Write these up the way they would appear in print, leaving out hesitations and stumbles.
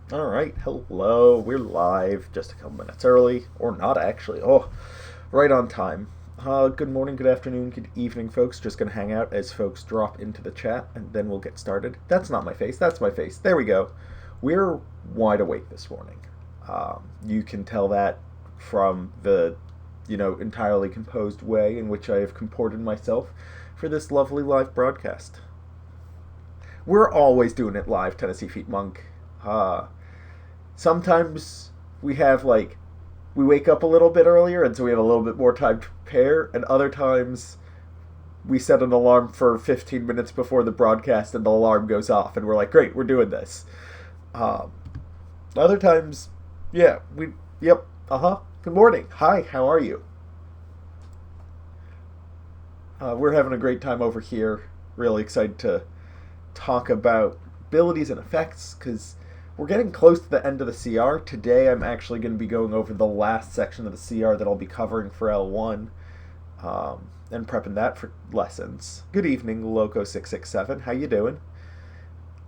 All right, hello. We're live just a couple minutes early, or not actually. Oh, right on time. Good morning, good afternoon, good evening, folks. Just gonna hang out as folks drop into the chat, and then we'll get started. That's not my face. That's my face. There we go. We're wide awake this morning. You can tell that from the, entirely composed way in which I have comported myself for this lovely live broadcast. We're always doing it live, Tennessee Feet Monk. Uh, Sometimes we have we wake up a little bit earlier and so we have a little bit more time to prepare, and other times we set an alarm for 15 minutes before the broadcast and the alarm goes off and we're like, great, we're doing this. um, Other times, yeah, yep, good morning, hi, how are you? We're having a great time over here. Really excited to talk about abilities and effects because we're getting close to the end of the CR. Today I'm actually going to be going over the last section of the CR that I'll be covering for L1, and prepping that for lessons. Good evening, Loco667. How you doing?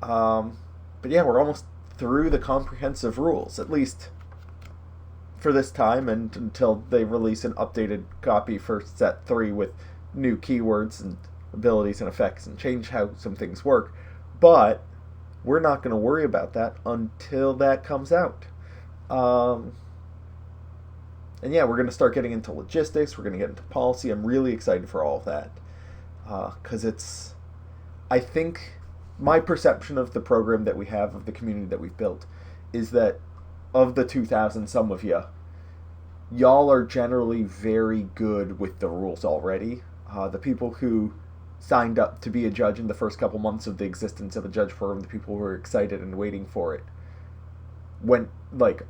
But yeah, we're almost through the comprehensive rules, at least for this time, and until they release an updated copy for set 3 with new keywords and abilities and effects and change how some things work. But we're not going to worry about that until that comes out. Um, and yeah, we're going to start getting into logistics. We're going to get into policy. I'm really excited for all of that because I think my perception of the program that we have, of the community that we've built, is that of the 2,000 some of y'all are generally very good with the rules already. The people who signed up to be a judge in the first couple months of the existence of the judge program, the people who were excited and waiting for it, went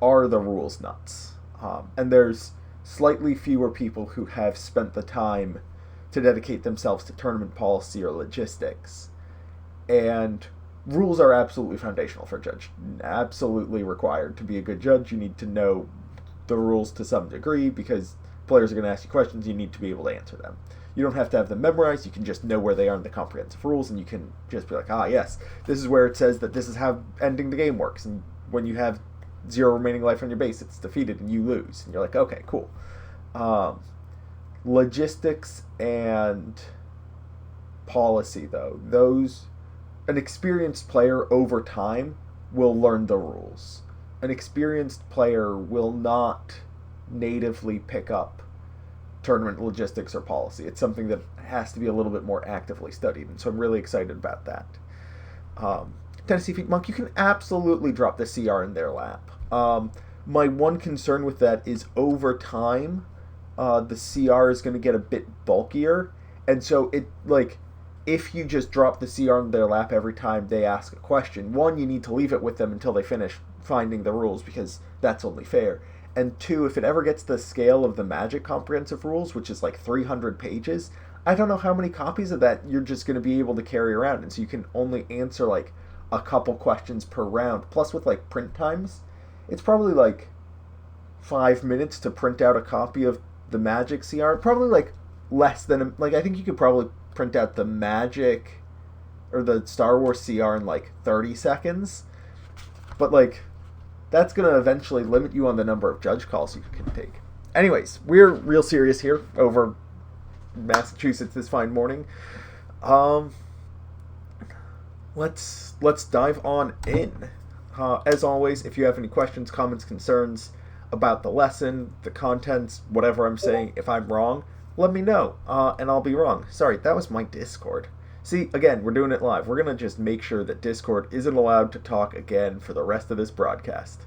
are the rules nuts. And there's slightly fewer people who have spent the time to dedicate themselves to tournament policy or logistics. And rules are absolutely foundational for a judge. Absolutely required to be a good judge. You need to know the rules to some degree because players are going to ask you questions. You need to be able to answer them. You don't have to have them memorized. You can just know where they are in the comprehensive rules, and you can just be like, yes, this is where it says that this is how ending the game works. And when you have 0 remaining life on your base, it's defeated and you lose. And you're like, okay, cool. Um, Logistics and policy, though, those an experienced player over time will learn the rules. An experienced player will not natively pick up tournament logistics or policy. It's something that has to be a little bit more actively studied, and so I'm really excited about that. Um, Tennessee Feet Monk, you can absolutely drop the CR in their lap. My one concern with that is over time, the CR is going to get a bit bulkier, and so if you just drop the CR in their lap every time they ask a question, one, you need to leave it with them until they finish finding the rules because that's only fair. And two, if it ever gets the scale of the Magic Comprehensive Rules, which is 300 pages, I don't know how many copies of that you're just going to be able to carry around. And so you can only answer a couple questions per round. Plus, with print times, it's probably 5 minutes to print out a copy of the Magic CR. Probably less than, I think you could probably print out the Magic or the Star Wars CR in 30 seconds. But that's going to eventually limit you on the number of judge calls you can take. Anyways, we're real serious here over Massachusetts this fine morning. Um, let's dive on in. As always, if you have any questions, comments, concerns about the lesson, the contents, whatever I'm saying, if I'm wrong, let me know, and I'll be wrong. Sorry, that was my Discord. See, again, we're doing it live. We're going to just make sure that Discord isn't allowed to talk again for the rest of this broadcast.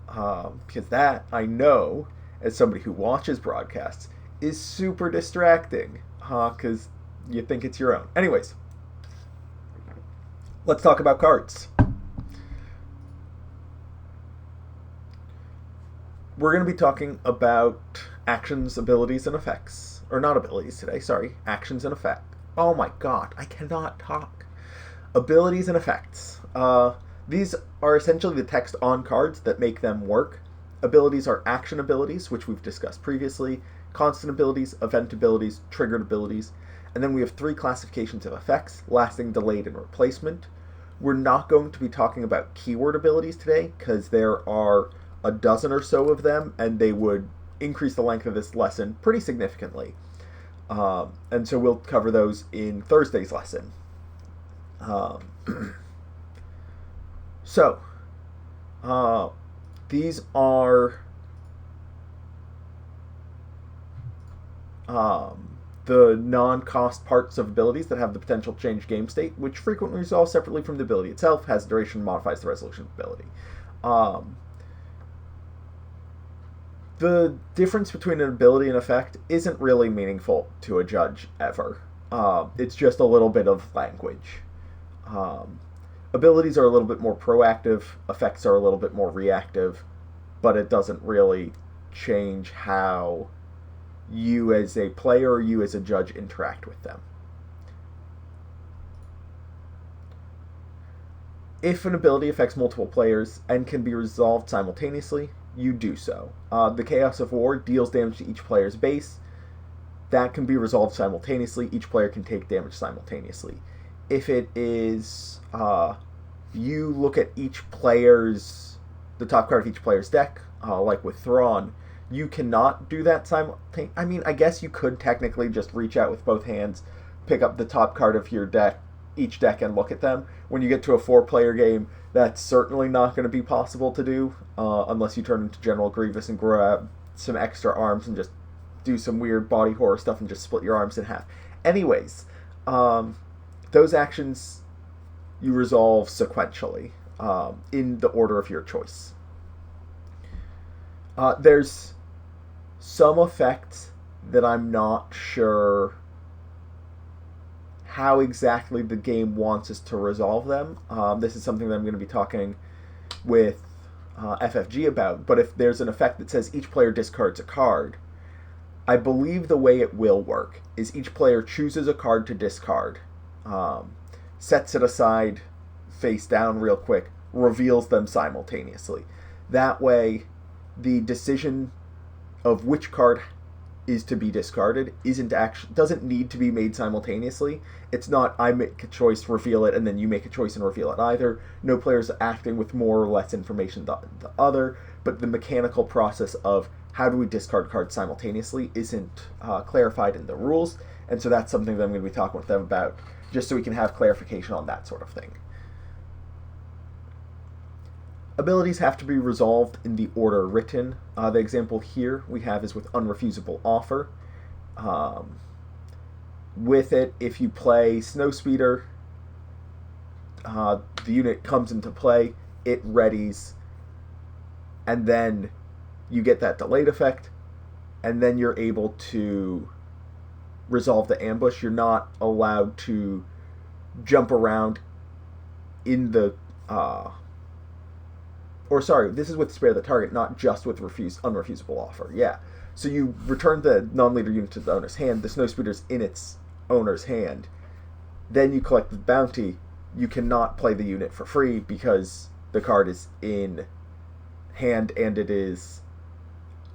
Because that, I know, as somebody who watches broadcasts, is super distracting. Because you think it's your own. Anyways, let's talk about cards. We're going to be talking about actions, abilities, and effects. Or not abilities today, sorry. Actions and effects. Oh my god, I cannot talk. Abilities and effects. These are essentially the text on cards that make them work. Abilities are action abilities, which we've discussed previously, constant abilities, event abilities, triggered abilities, and then we have 3 classifications of effects: lasting, delayed, and replacement. We're not going to be talking about keyword abilities today because there are a dozen or so of them, and they would increase the length of this lesson pretty significantly. And so we'll cover those in Thursday's lesson. So, these are the non-cost parts of abilities that have the potential to change game state, which frequently resolve separately from the ability itself, has duration, modifies the resolution of the ability. The difference between an ability and effect isn't really meaningful to a judge ever. It's just a little bit of language. Abilities are a little bit more proactive, effects are a little bit more reactive, but it doesn't really change how you as a player or you as a judge interact with them. If an ability affects multiple players and can be resolved simultaneously, you do so. The Chaos of War deals damage to each player's base. That can be resolved simultaneously. Each player can take damage simultaneously. If it is, you look at each player's, the top card of each player's deck, like with Thrawn, you cannot do that simultaneously. I mean, I guess you could technically just reach out with both hands, pick up the top card of your deck, each deck, and look at them. When you get to a 4-player game, that's certainly not going to be possible to do, unless you turn into General Grievous and grab some extra arms and just do some weird body horror stuff and just split your arms in half. Anyways, those actions you resolve sequentially, in the order of your choice. There's some effects that I'm not sure how exactly the game wants us to resolve them. This is something that I'm going to be talking with FFG about, but if there's an effect that says each player discards a card, I believe the way it will work is each player chooses a card to discard, sets it aside face down real quick, reveals them simultaneously. That way, the decision of which card is to be discarded doesn't need to be made simultaneously. It's not I make a choice, reveal it, and then you make a choice and reveal it either. No player's acting with more or less information than the other, but the mechanical process of how do we discard cards simultaneously isn't clarified in the rules, and so that's something that I'm going to be talking with them about, just so we can have clarification on that sort of thing. Abilities have to be resolved in the order written. The example here we have is with Unrefusable Offer. With it, if you play Snowspeeder, the unit comes into play, it readies, and then you get that delayed effect, and then you're able to resolve the ambush. You're not allowed to jump around in the... this is with Spare the Target, not just with Unrefusable Offer. Yeah. So you return the non-leader unit to the owner's hand. The Snowspeeder's in its owner's hand. Then you collect the bounty. You cannot play the unit for free because the card is in hand and it is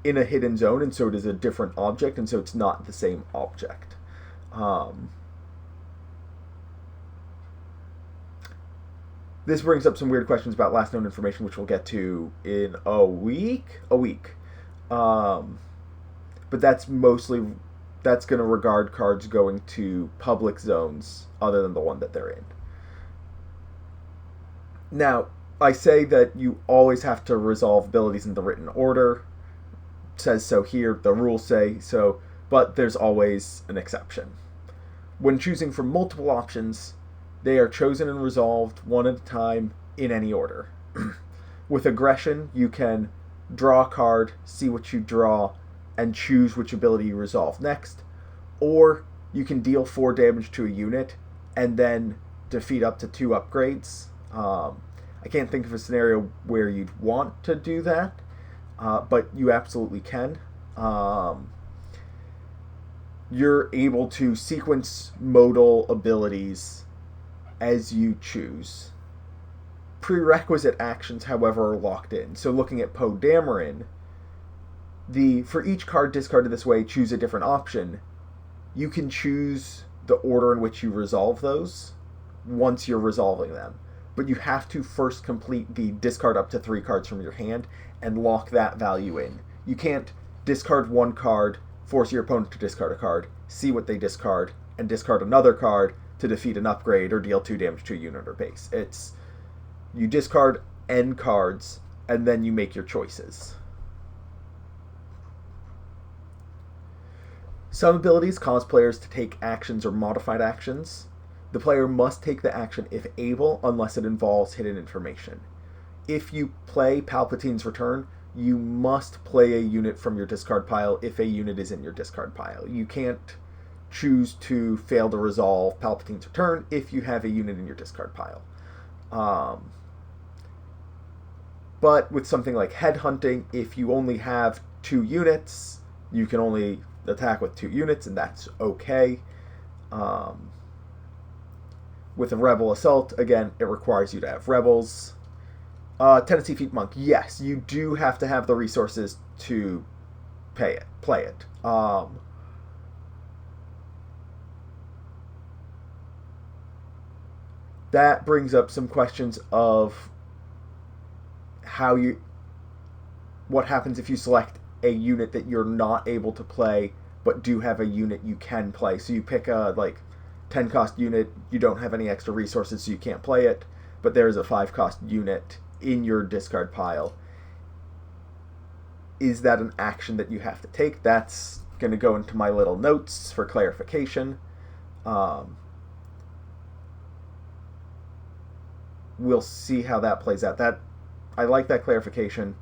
in a hidden zone, and so it is a different object, and so it's not the same object. This brings up some weird questions about last known information, which we'll get to in a week. But that's going to regard cards going to public zones other than the one that they're in. Now, I say that you always have to resolve abilities in the written order. It says so here, the rules say so, but there's always an exception. When choosing from multiple options, they are chosen and resolved one at a time in any order. With Aggression, you can draw a card, see what you draw, and choose which ability you resolve next. Or you can deal 4 damage to a unit and then defeat up to 2 upgrades. I can't think of a scenario where you'd want to do that, but you absolutely can. You're able to sequence modal abilities as you choose. Prerequisite actions, however, are locked in. So looking at Poe Dameron, for each card discarded this way, choose a different option. You can choose the order in which you resolve those once you're resolving them. but you have to first complete the discard up to 3 cards from your hand and lock that value in. You can't discard 1 card, force your opponent to discard a card, see what they discard, and discard another card to defeat an upgrade or deal 2 damage to a unit or base. It's you discard N cards and then you make your choices. Some abilities cause players to take actions or modified actions. The player must take the action if able, unless it involves hidden information. If you play Palpatine's Return, you must play a unit from your discard pile if a unit is in your discard pile. You can't choose to fail to resolve Palpatine's Return if you have a unit in your discard pile. But with something like Headhunting, if you only have 2 units, you can only attack with 2 units, and that's okay. With a Rebel Assault, again, it requires you to have Rebels. Tennessee Feet Monk, yes, you do have to have the resources to play it. That brings up some questions of what happens if you select a unit that you're not able to play, but do have a unit you can play. So you pick a 10 cost unit, you don't have any extra resources, so you can't play it, but there's a 5 cost unit in your discard pile. Is that an action that you have to take? That's going to go into my little notes for clarification. We'll see how that plays out. I like that clarification.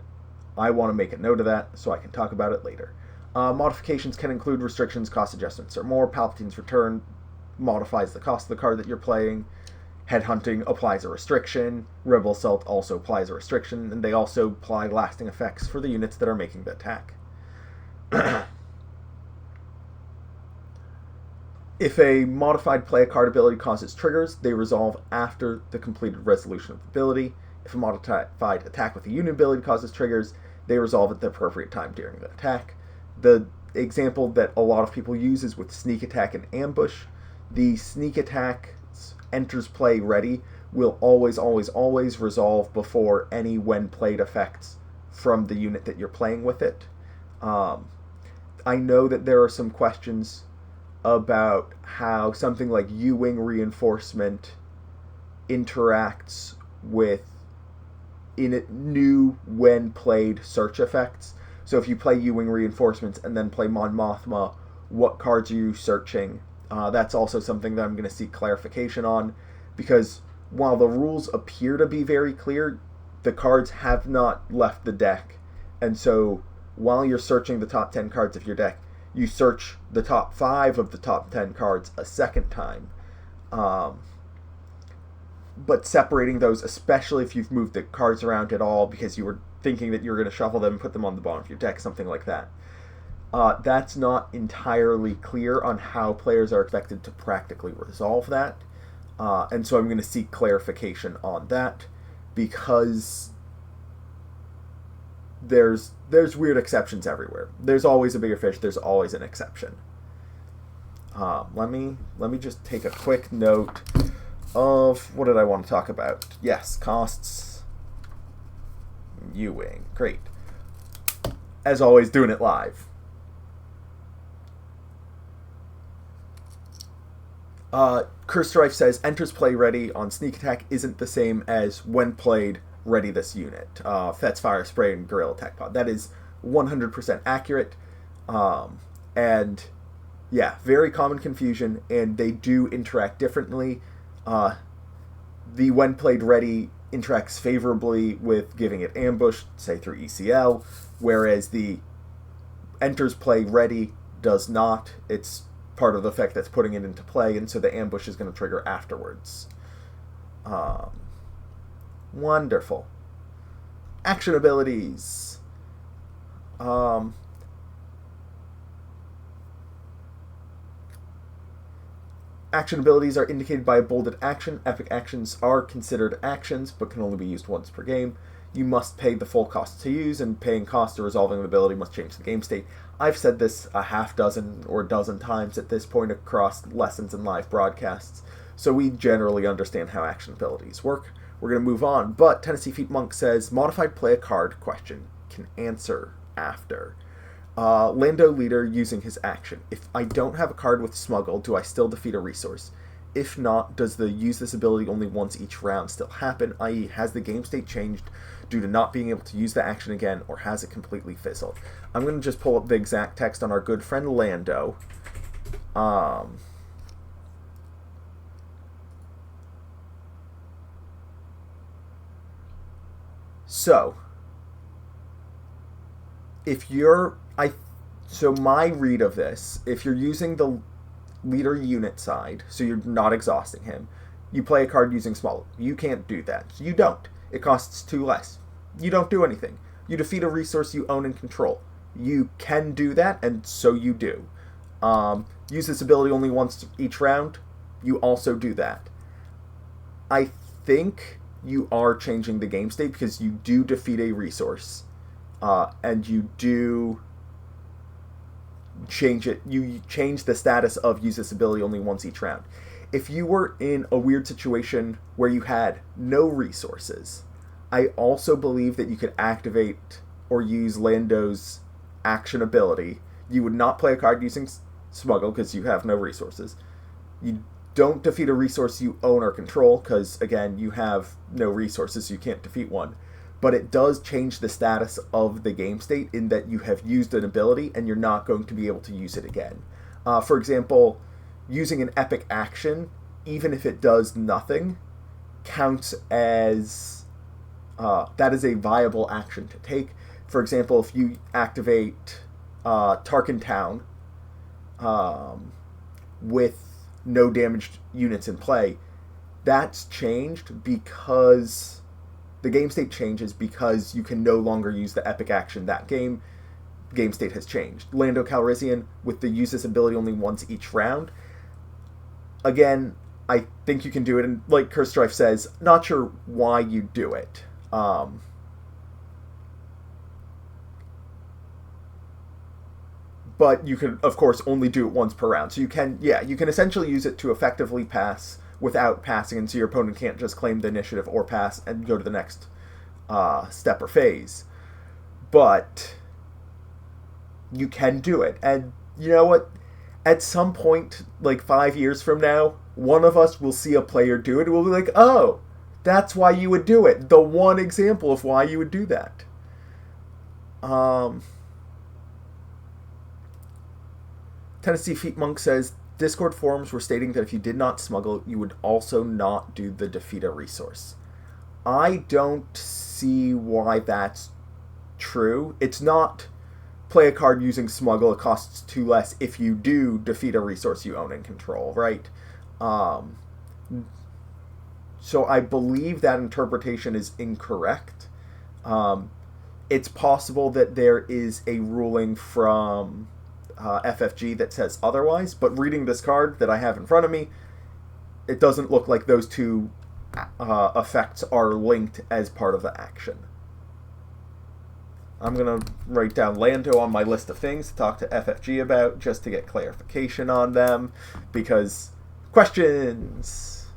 I want to make a note of that so I can talk about it later. Modifications can include restrictions, cost adjustments, or more. Palpatine's Return modifies the cost of the card that you're playing. Headhunting applies a restriction. Rebel Assault also applies a restriction, and they also apply lasting effects for the units that are making the attack. If a modified play a card ability causes triggers, they resolve after the completed resolution of the ability. If a modified attack with a unit ability causes triggers, they resolve at the appropriate time during the attack. The example that a lot of people use is with Sneak Attack and Ambush. The Sneak Attack's enters play ready will always resolve before any when played effects from the unit that you're playing with it. I know that there are some questions about how something like U-Wing Reinforcement interacts with new when played search effects. So if you play U-Wing Reinforcements and then play Mon Mothma, what cards are you searching? That's also something that I'm going to seek clarification on, because while the rules appear to be very clear, the cards have not left the deck. And so while you're searching the top 10 cards of your deck, you search the top 5 of the top 10 cards a second time. But separating those, especially if you've moved the cards around at all because you were thinking that you were going to shuffle them and put them on the bottom of your deck, something like that. That's not entirely clear on how players are expected to practically resolve that. And so I'm going to seek clarification on that, because there's weird exceptions everywhere. There's always a bigger fish. There's always an exception. Let me just take a quick note of what did I want to talk about. Yes, costs. U-Wing. Great. As always, doing it live. Curse Strife says, enters play ready on Sneak Attack isn't the same as when played ready this unit. Fet's Fire Spray and Gorilla Attack Pod. That is 100% accurate. And yeah, very common confusion, and they do interact differently. The when played ready interacts favorably with giving it ambush, say through ECL, whereas the enters play ready does not. It's part of the effect that's putting it into play, and so the ambush is going to trigger afterwards. Wonderful. Action abilities. Action abilities are indicated by a bolded action. Epic actions are considered actions, but can only be used once per game. You must pay the full cost to use, and paying cost or resolving an ability must change the game state. I've said this a half dozen or a dozen times at this point across lessons and live broadcasts, so we generally understand how action abilities work. we're going to move on. But Tennessee Feet Monk says, modified play a card question. Can answer after. Lando leader using his action. If I don't have a card with Smuggle, do I still defeat a resource? If not, does the use this ability only once each round still happen, i.e. has the game state changed due to not being able to use the action again, or has it completely fizzled? I'm going to just pull up the exact text on our good friend Lando. So, if you're... So my read of this, if you're using the leader unit side, so you're not exhausting him, you play a card using Smuggle. You can't do that. You don't. It costs 2 less. You don't do anything. You defeat a resource you own and control. You can do that, and so you do. Use this ability only once each round. You also do that. I think you are changing the game state because you do defeat a resource. And you do change it. You change the status of use this ability only once each round. If you were in a weird situation where you had no resources, I also believe that you could activate or use Lando's action ability. You would not play a card using Smuggle because you have no resources. You don't defeat a resource you own or control because, again, you have no resources, so you can't defeat one. But it does change the status of the game state in that you have used an ability and you're not going to be able to use it again. For example, using an epic action, even if it does nothing, counts as... that is a viable action to take. For example, if you activate Tarkin Town with no damaged units in play, that's changed because... The game state changes because you can no longer use the epic action that game. Game state has changed. Lando Calrissian, with the use this ability only once each round. Again, I think you can do it, and like Curse Strife says, not sure why you do it. But you can, of course, only do it once per round. So you can essentially use it to effectively pass without passing, and so your opponent can't just claim the initiative or pass and go to the next step or phase. But you can do it. And you know what? At some point, like 5 years from now, one of us will see a player do it, and we'll be like, oh, that's why you would do it. The one example of why you would do that. Tennessee Feet Monk says, Discord forums were stating that if you did not Smuggle, you would also not do the defeat a resource. I don't see why that's true. It's not play a card using Smuggle, it costs 2 less if you do defeat a resource you own and control, right? So I believe that interpretation is incorrect. It's possible that there is a ruling from... FFG that says otherwise, but reading this card that I have in front of me, it doesn't look like those two effects are linked as part of the action. I'm going to write down Lando on my list of things to talk to FFG about just to get clarification on them, because questions!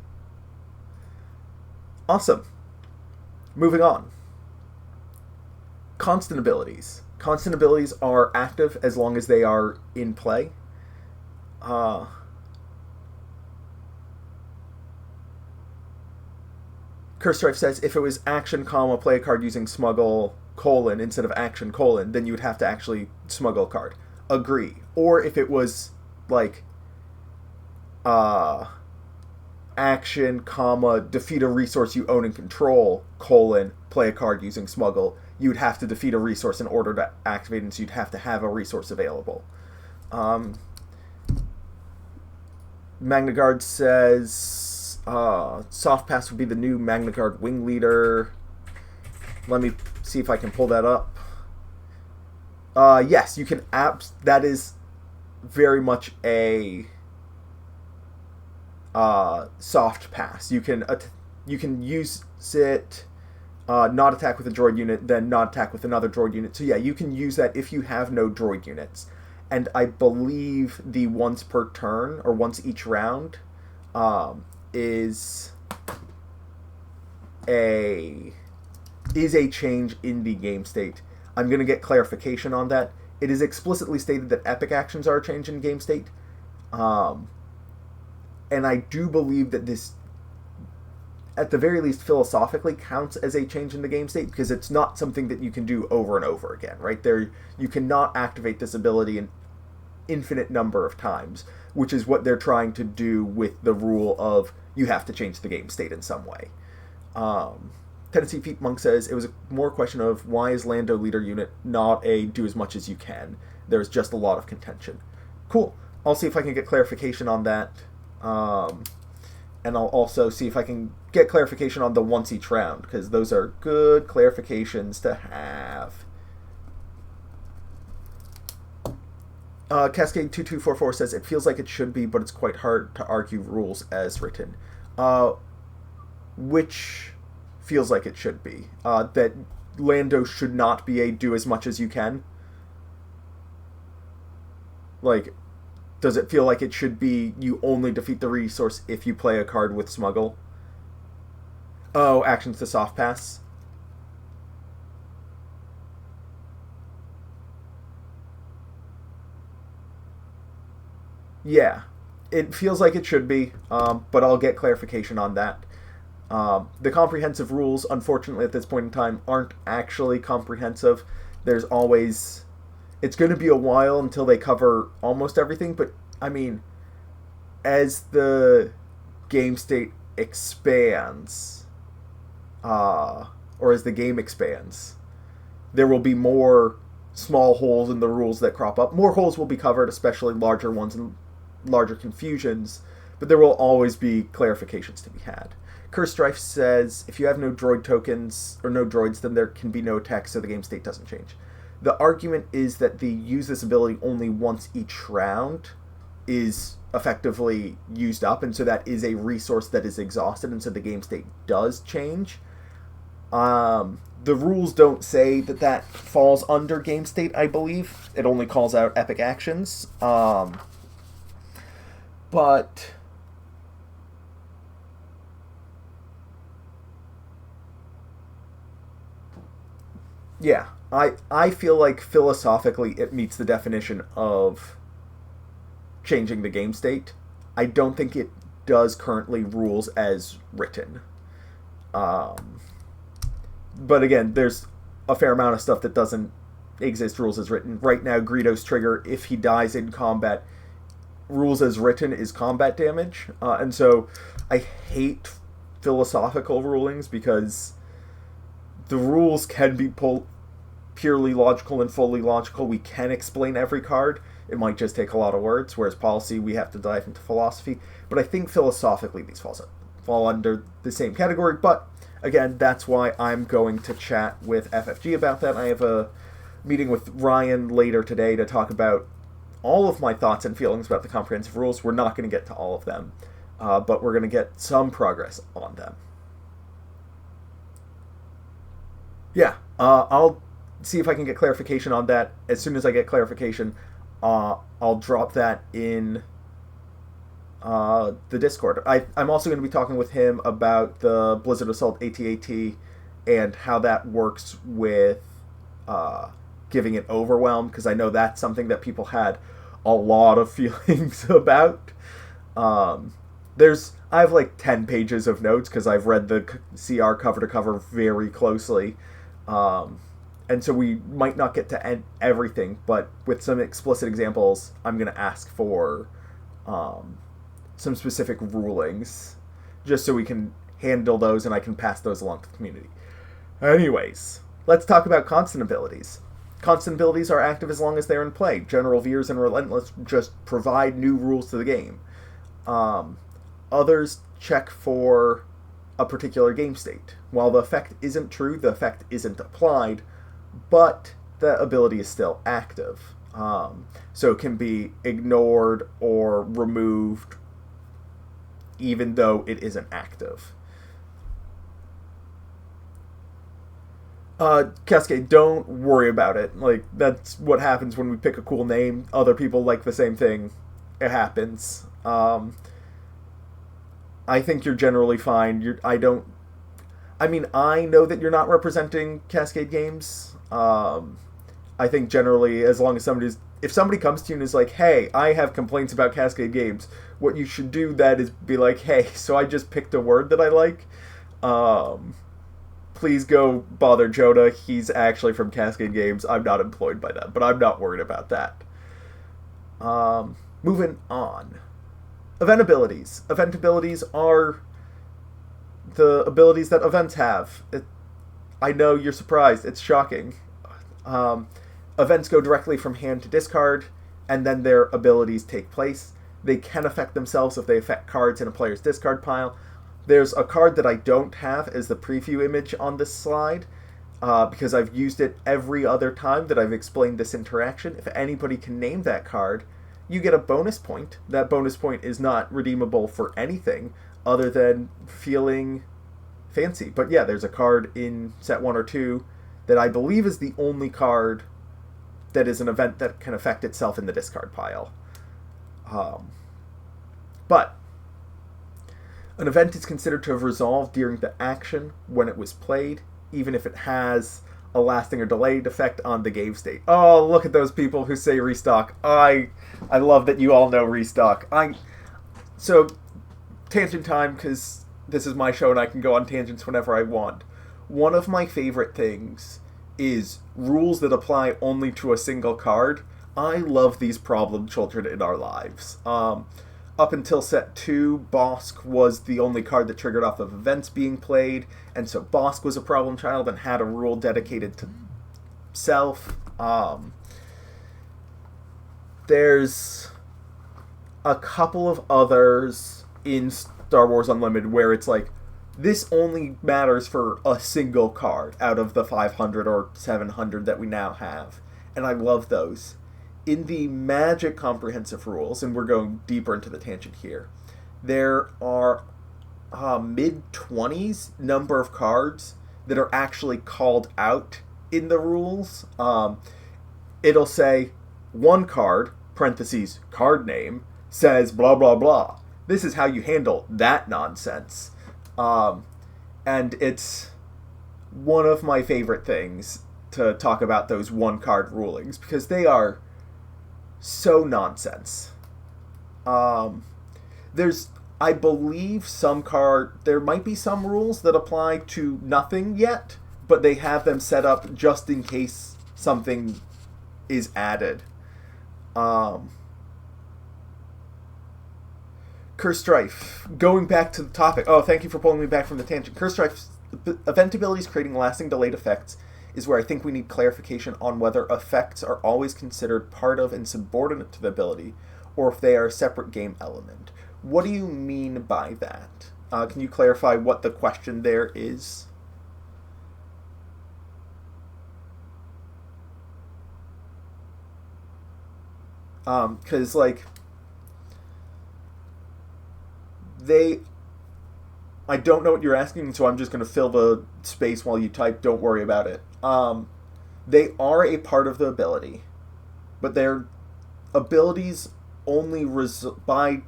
Awesome. Moving on. Constant abilities. Constant abilities are active as long as they are in play. Curse Strife says, if it was action, comma, play a card using Smuggle, colon, instead of action, colon, then you would have to actually Smuggle a card. Agree. Or if it was, like, action, comma, defeat a resource you own and control, colon, play a card using Smuggle, you would have to defeat a resource in order to activate it, and so you'd have to have a resource available. Magna Guard says Soft Pass would be the new Magna Guard Wing Leader. Let me see if I can pull that up. Yes, you can that is very much a soft pass. You can use it, not attack with a droid unit, then not attack with another droid unit. So yeah, you can use that if you have no droid units. And I believe the once per turn, or once each round, is a change in the game state. I'm going to get clarification on that. It is explicitly stated that epic actions are a change in game state. And I do believe that this, at the very least, philosophically counts as a change in the game state, because it's not something that you can do over and over again, right? You cannot activate this ability an infinite number of times, which is what they're trying to do with the rule of you have to change the game state in some way. Tennessee Feet Monk says, it was more a question of why is Lando leader unit not a do as much as you can? There's just a lot of contention. Cool. I'll see if I can get clarification on that. And I'll also see if I can get clarification on the once each round, because those are good clarifications to have. Cascade2244 says, it feels like it should be, but it's quite hard to argue rules as written. Which feels like it should be? That Lando should not be a do as much as you can? Like, does it feel like it should be you only defeat the resource if you play a card with Smuggle? Oh, actions to soft pass. Yeah, it feels like it should be, but I'll get clarification on that. The comprehensive rules, unfortunately, at this point in time, aren't actually comprehensive. There's always... It's going to be a while until they cover almost everything, but, I mean, as the game state expands, or as the game expands, there will be more small holes in the rules that crop up. More holes will be covered, especially larger ones and larger confusions, but there will always be clarifications to be had. Curse Strife says, if you have no droid tokens, or no droids, then there can be no text, so the game state doesn't change. The argument is that the use this ability only once each round is effectively used up, and so that is a resource that is exhausted, and so the game state does change. The rules don't say that that falls under game state, I believe. It only calls out epic actions. But... yeah, I feel like philosophically it meets the definition of changing the game state. I don't think it does currently rules as written. But again, there's a fair amount of stuff that doesn't exist rules as written. Right now, Greedo's trigger, if he dies in combat, rules as written is combat damage. And so I hate philosophical rulings because the rules can be purely logical and fully logical. We can explain every card. It might just take a lot of words, whereas policy, we have to dive into philosophy. But I think philosophically these fall under the same category. But again, that's why I'm going to chat with FFG about that. I have a meeting with Ryan later today to talk about all of my thoughts and feelings about the comprehensive rules. We're not going to get to all of them, but we're going to get some progress on them. Yeah, I'll see if I can get clarification on that. As soon as I get clarification, I'll drop that in the Discord. I'm also going to be talking with him about the Blizzard Assault AT-AT and how that works with giving it Overwhelm, because I know that's something that people had a lot of feelings about. I have like 10 pages of notes because I've read the CR cover to cover very closely. And so we might not get to everything, but with some explicit examples, I'm going to ask for some specific rulings, just so we can handle those and I can pass those along to the community. Anyways, let's talk about constant abilities. Constant abilities are active as long as they're in play. General Veers and Relentless just provide new rules to the game. Others check for a particular game state. While the effect isn't true, the effect isn't applied, but the ability is still active. So it can be ignored or removed even though it isn't active. Cascade, don't worry about it. Like, that's what happens when we pick a cool name. Other people like the same thing. It happens. I think you're generally fine. I mean, I know that you're not representing Cascade Games. I think generally, as long as if somebody comes to you and is like, "Hey, I have complaints about Cascade Games," what you should do then is be like, "Hey, so I just picked a word that I like. Um, Please go bother Jonah. He's actually from Cascade Games. I'm not employed by them, but I'm not worried about that." Moving on. Event abilities. Event abilities are the abilities that events have. I know you're surprised. It's shocking. Um, Events go directly from hand to discard, and then their abilities take place. They can affect themselves if they affect cards in a player's discard pile. There's a card that I don't have as the preview image on this slide, because I've used it every other time that I've explained this interaction. If anybody can name that card, you get a bonus point. That bonus point is not redeemable for anything other than feeling fancy. But yeah, there's a card in set 1 or 2 that I believe is the only card that is an event that can affect itself in the discard pile. But an event is considered to have resolved during the action when it was played, even if it has a lasting or delayed effect on the game state. Oh, look at those people who say restock. I love that you all know restock. So, tangent time, because this is my show and I can go on tangents whenever I want. One of my favorite things is rules that apply only to a single card. I love these problem children in our lives. Up until set 2, Bosk was the only card that triggered off of events being played, and so Bosk was a problem child and had a rule dedicated to self. There's a couple of others in Star Wars Unlimited where it's like, this only matters for a single card out of the 500 or 700 that we now have, and I love those. In the Magic comprehensive rules, and we're going deeper into the tangent here, there are mid-20s number of cards that are actually called out in the rules. It'll say, one card, parentheses, card name, says blah blah blah. This is how you handle that nonsense. And it's one of my favorite things to talk about those one-card rulings, because they are so nonsense. There's, I believe, there might be some rules that apply to nothing yet, but they have them set up just in case something is added. Curse Strife. Going back to the topic. Oh, thank you for pulling me back from the tangent. Curse Strife's event abilities creating lasting delayed effects is where I think we need clarification on whether effects are always considered part of and subordinate to the ability, or if they are a separate game element. What do you mean by that? Can you clarify what the question there is? Because, I don't know what you're asking, so I'm just going to fill the space while you type. Don't worry about it. They are a part of the ability, but their abilities only by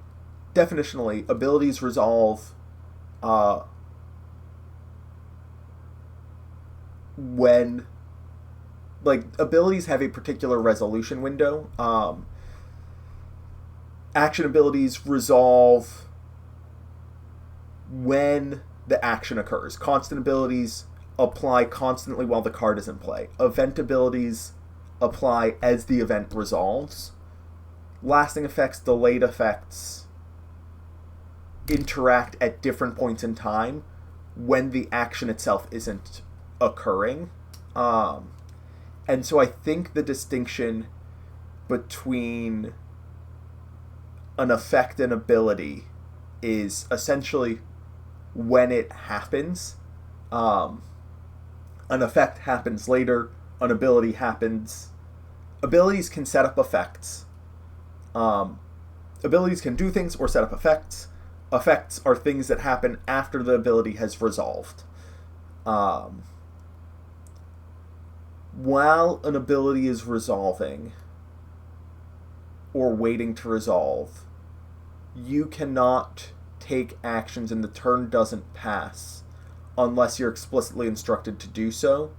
definitionally, abilities resolve when, abilities have a particular resolution window. Action abilities resolve when the action occurs. Constant abilities apply constantly while the card is in play. Event abilities apply as the event resolves. Lasting effects, delayed effects interact at different points in time when the action itself isn't occurring. And so I think the distinction between an effect and ability is essentially when it happens. An effect happens later, an ability happens. Abilities can set up effects. Abilities can do things or set up effects. Effects are things that happen after the ability has resolved. While an ability is resolving or waiting to resolve, you cannot take actions and the turn doesn't pass unless you're explicitly instructed to do so,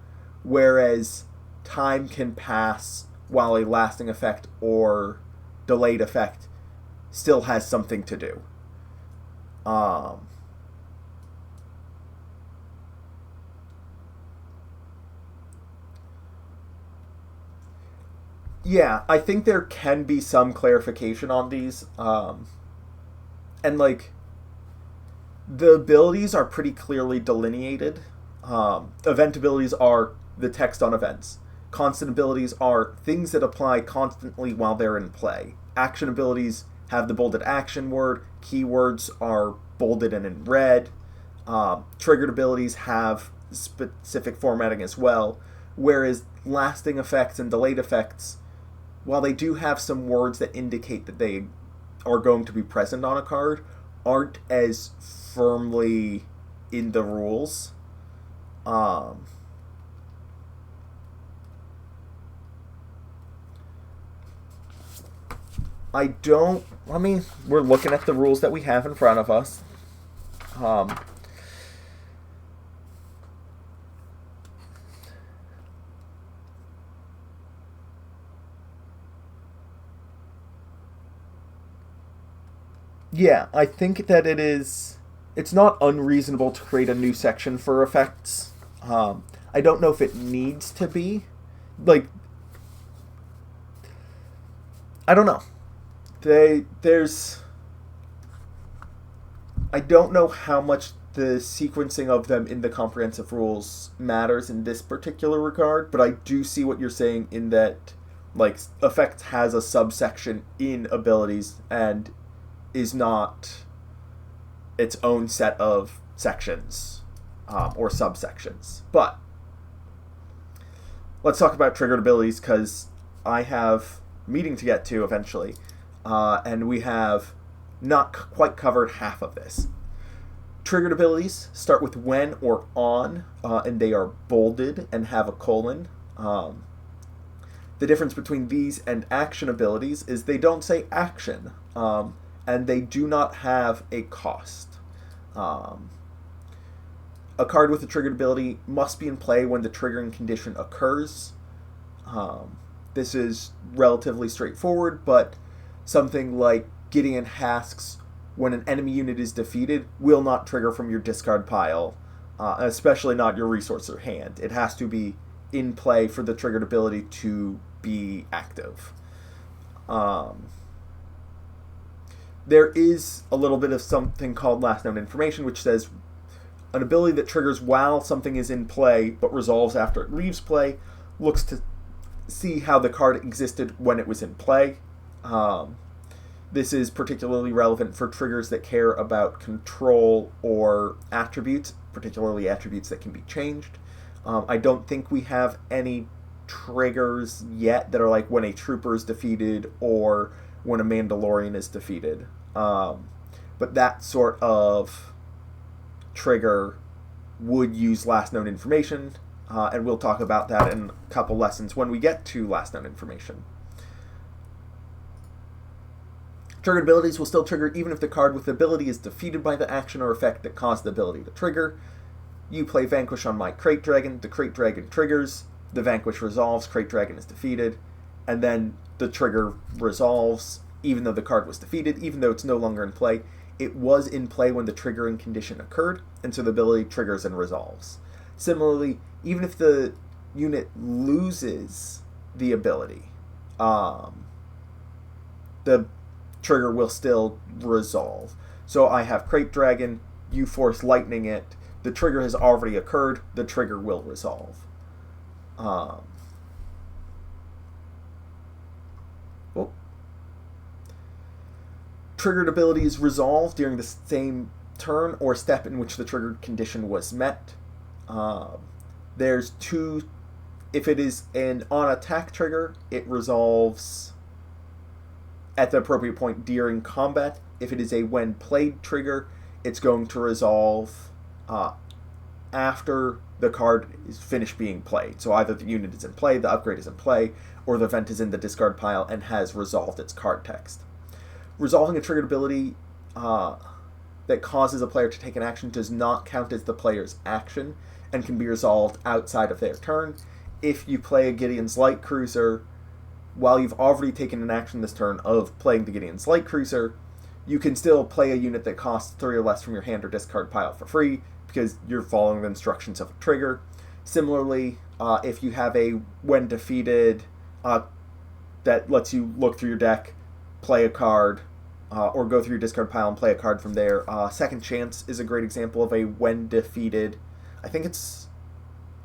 whereas time can pass while a lasting effect or delayed effect still has something to do. Yeah, I think there can be some clarification on these. And, like, the abilities are pretty clearly delineated. Event abilities are the text on events. Constant abilities are things that apply constantly while they're in play. Action abilities have the bolded action word. Keywords are bolded and in red. Triggered abilities have specific formatting as well. Whereas lasting effects and delayed effects, while they do have some words that indicate that they are going to be present on a card, aren't as firmly in the rules. We're looking at the rules that we have in front of us. Yeah, I think that it's not unreasonable to create a new section for effects. I don't know if it needs to be. Like, I don't know. I don't know how much the sequencing of them in the comprehensive rules matters in this particular regard, but I do see what you're saying in that, like, effects has a subsection in abilities and is not its own set of sections or subsections. But let's talk about triggered abilities, because I have a meeting to get to eventually, and we have not quite covered half of this. Triggered abilities start with when or on, and they are bolded and have a colon. The difference between these and action abilities is they don't say action, and they do not have a cost. A card with a triggered ability must be in play when the triggering condition occurs. This is relatively straightforward, but something like Gideon Hask's when an enemy unit is defeated will not trigger from your discard pile, especially not your resource or hand. It has to be in play for the triggered ability to be active. There is a little bit of something called last known information, which says an ability that triggers while something is in play but resolves after it leaves play looks to see how the card existed when it was in play. This is particularly relevant for triggers that care about control or attributes, particularly attributes that can be changed. I don't think we have any triggers yet that are like when a trooper is defeated or when a Mandalorian is defeated. But that sort of trigger would use last known information, and we'll talk about that in a couple lessons when we get to last known information. Triggered abilities will still trigger even if the card with the ability is defeated by the action or effect that caused the ability to trigger. You play Vanquish on my Krayt Dragon. The Krayt Dragon triggers. The Vanquish resolves. Krayt Dragon is defeated. And then the trigger resolves even though the card was defeated, even though it's no longer in play. It was in play when the triggering condition occurred, and so the ability triggers and resolves. Similarly, even if the unit loses the ability, the trigger will still resolve. So I have Krayt Dragon, you force lightning it, the trigger has already occurred, the trigger will resolve. Triggered abilities resolve during the same turn or step in which the triggered condition was met. There's two. If it is an on-attack trigger, it resolves at the appropriate point during combat. If it is a when played trigger, it's going to resolve after the card is finished being played. So either the unit is in play, the upgrade is in play, or the event is in the discard pile and has resolved its card text. Resolving a triggered ability that causes a player to take an action does not count as the player's action and can be resolved outside of their turn. If you play a Gideon's Light Cruiser, while you've already taken an action this turn of playing the Gideon's Light Cruiser, you can still play a unit that costs 3 or less from your hand or discard pile for free because you're following the instructions of a trigger. Similarly, if you have a when defeated that lets you look through your deck, play a card, or go through your discard pile and play a card from there. Second Chance is a great example of a when defeated. I can't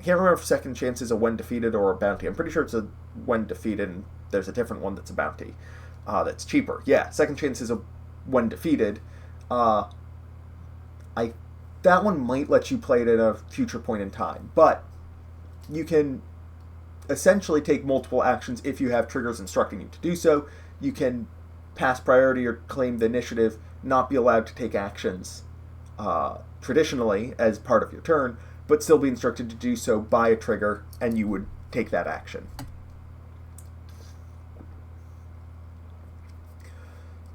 remember if Second Chance is a when defeated or a bounty. I'm pretty sure it's a when defeated, and there's a different one that's a bounty that's cheaper. Yeah, Second Chance is a when defeated. That one might let you play it at a future point in time, but you can essentially take multiple actions if you have triggers instructing you to do so. You can pass priority or claim the initiative, not be allowed to take actions traditionally as part of your turn, but still be instructed to do so by a trigger, and you would take that action.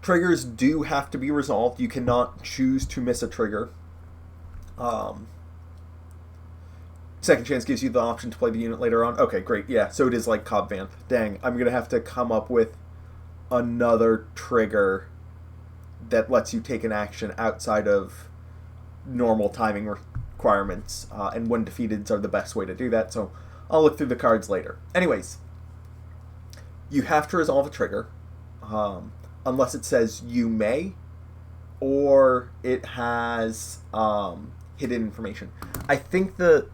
Triggers do have to be resolved. You cannot choose to miss a trigger. Second Chance gives you the option to play the unit later on. Okay, great. Yeah, so it is like Cobb Vanth. Dang, I'm going to have to come up with another trigger that lets you take an action outside of normal timing requirements, and when defeateds are the best way to do that, so I'll look through the cards later. Anyways, you have to resolve a trigger, unless it says you may, or it has hidden information. I think the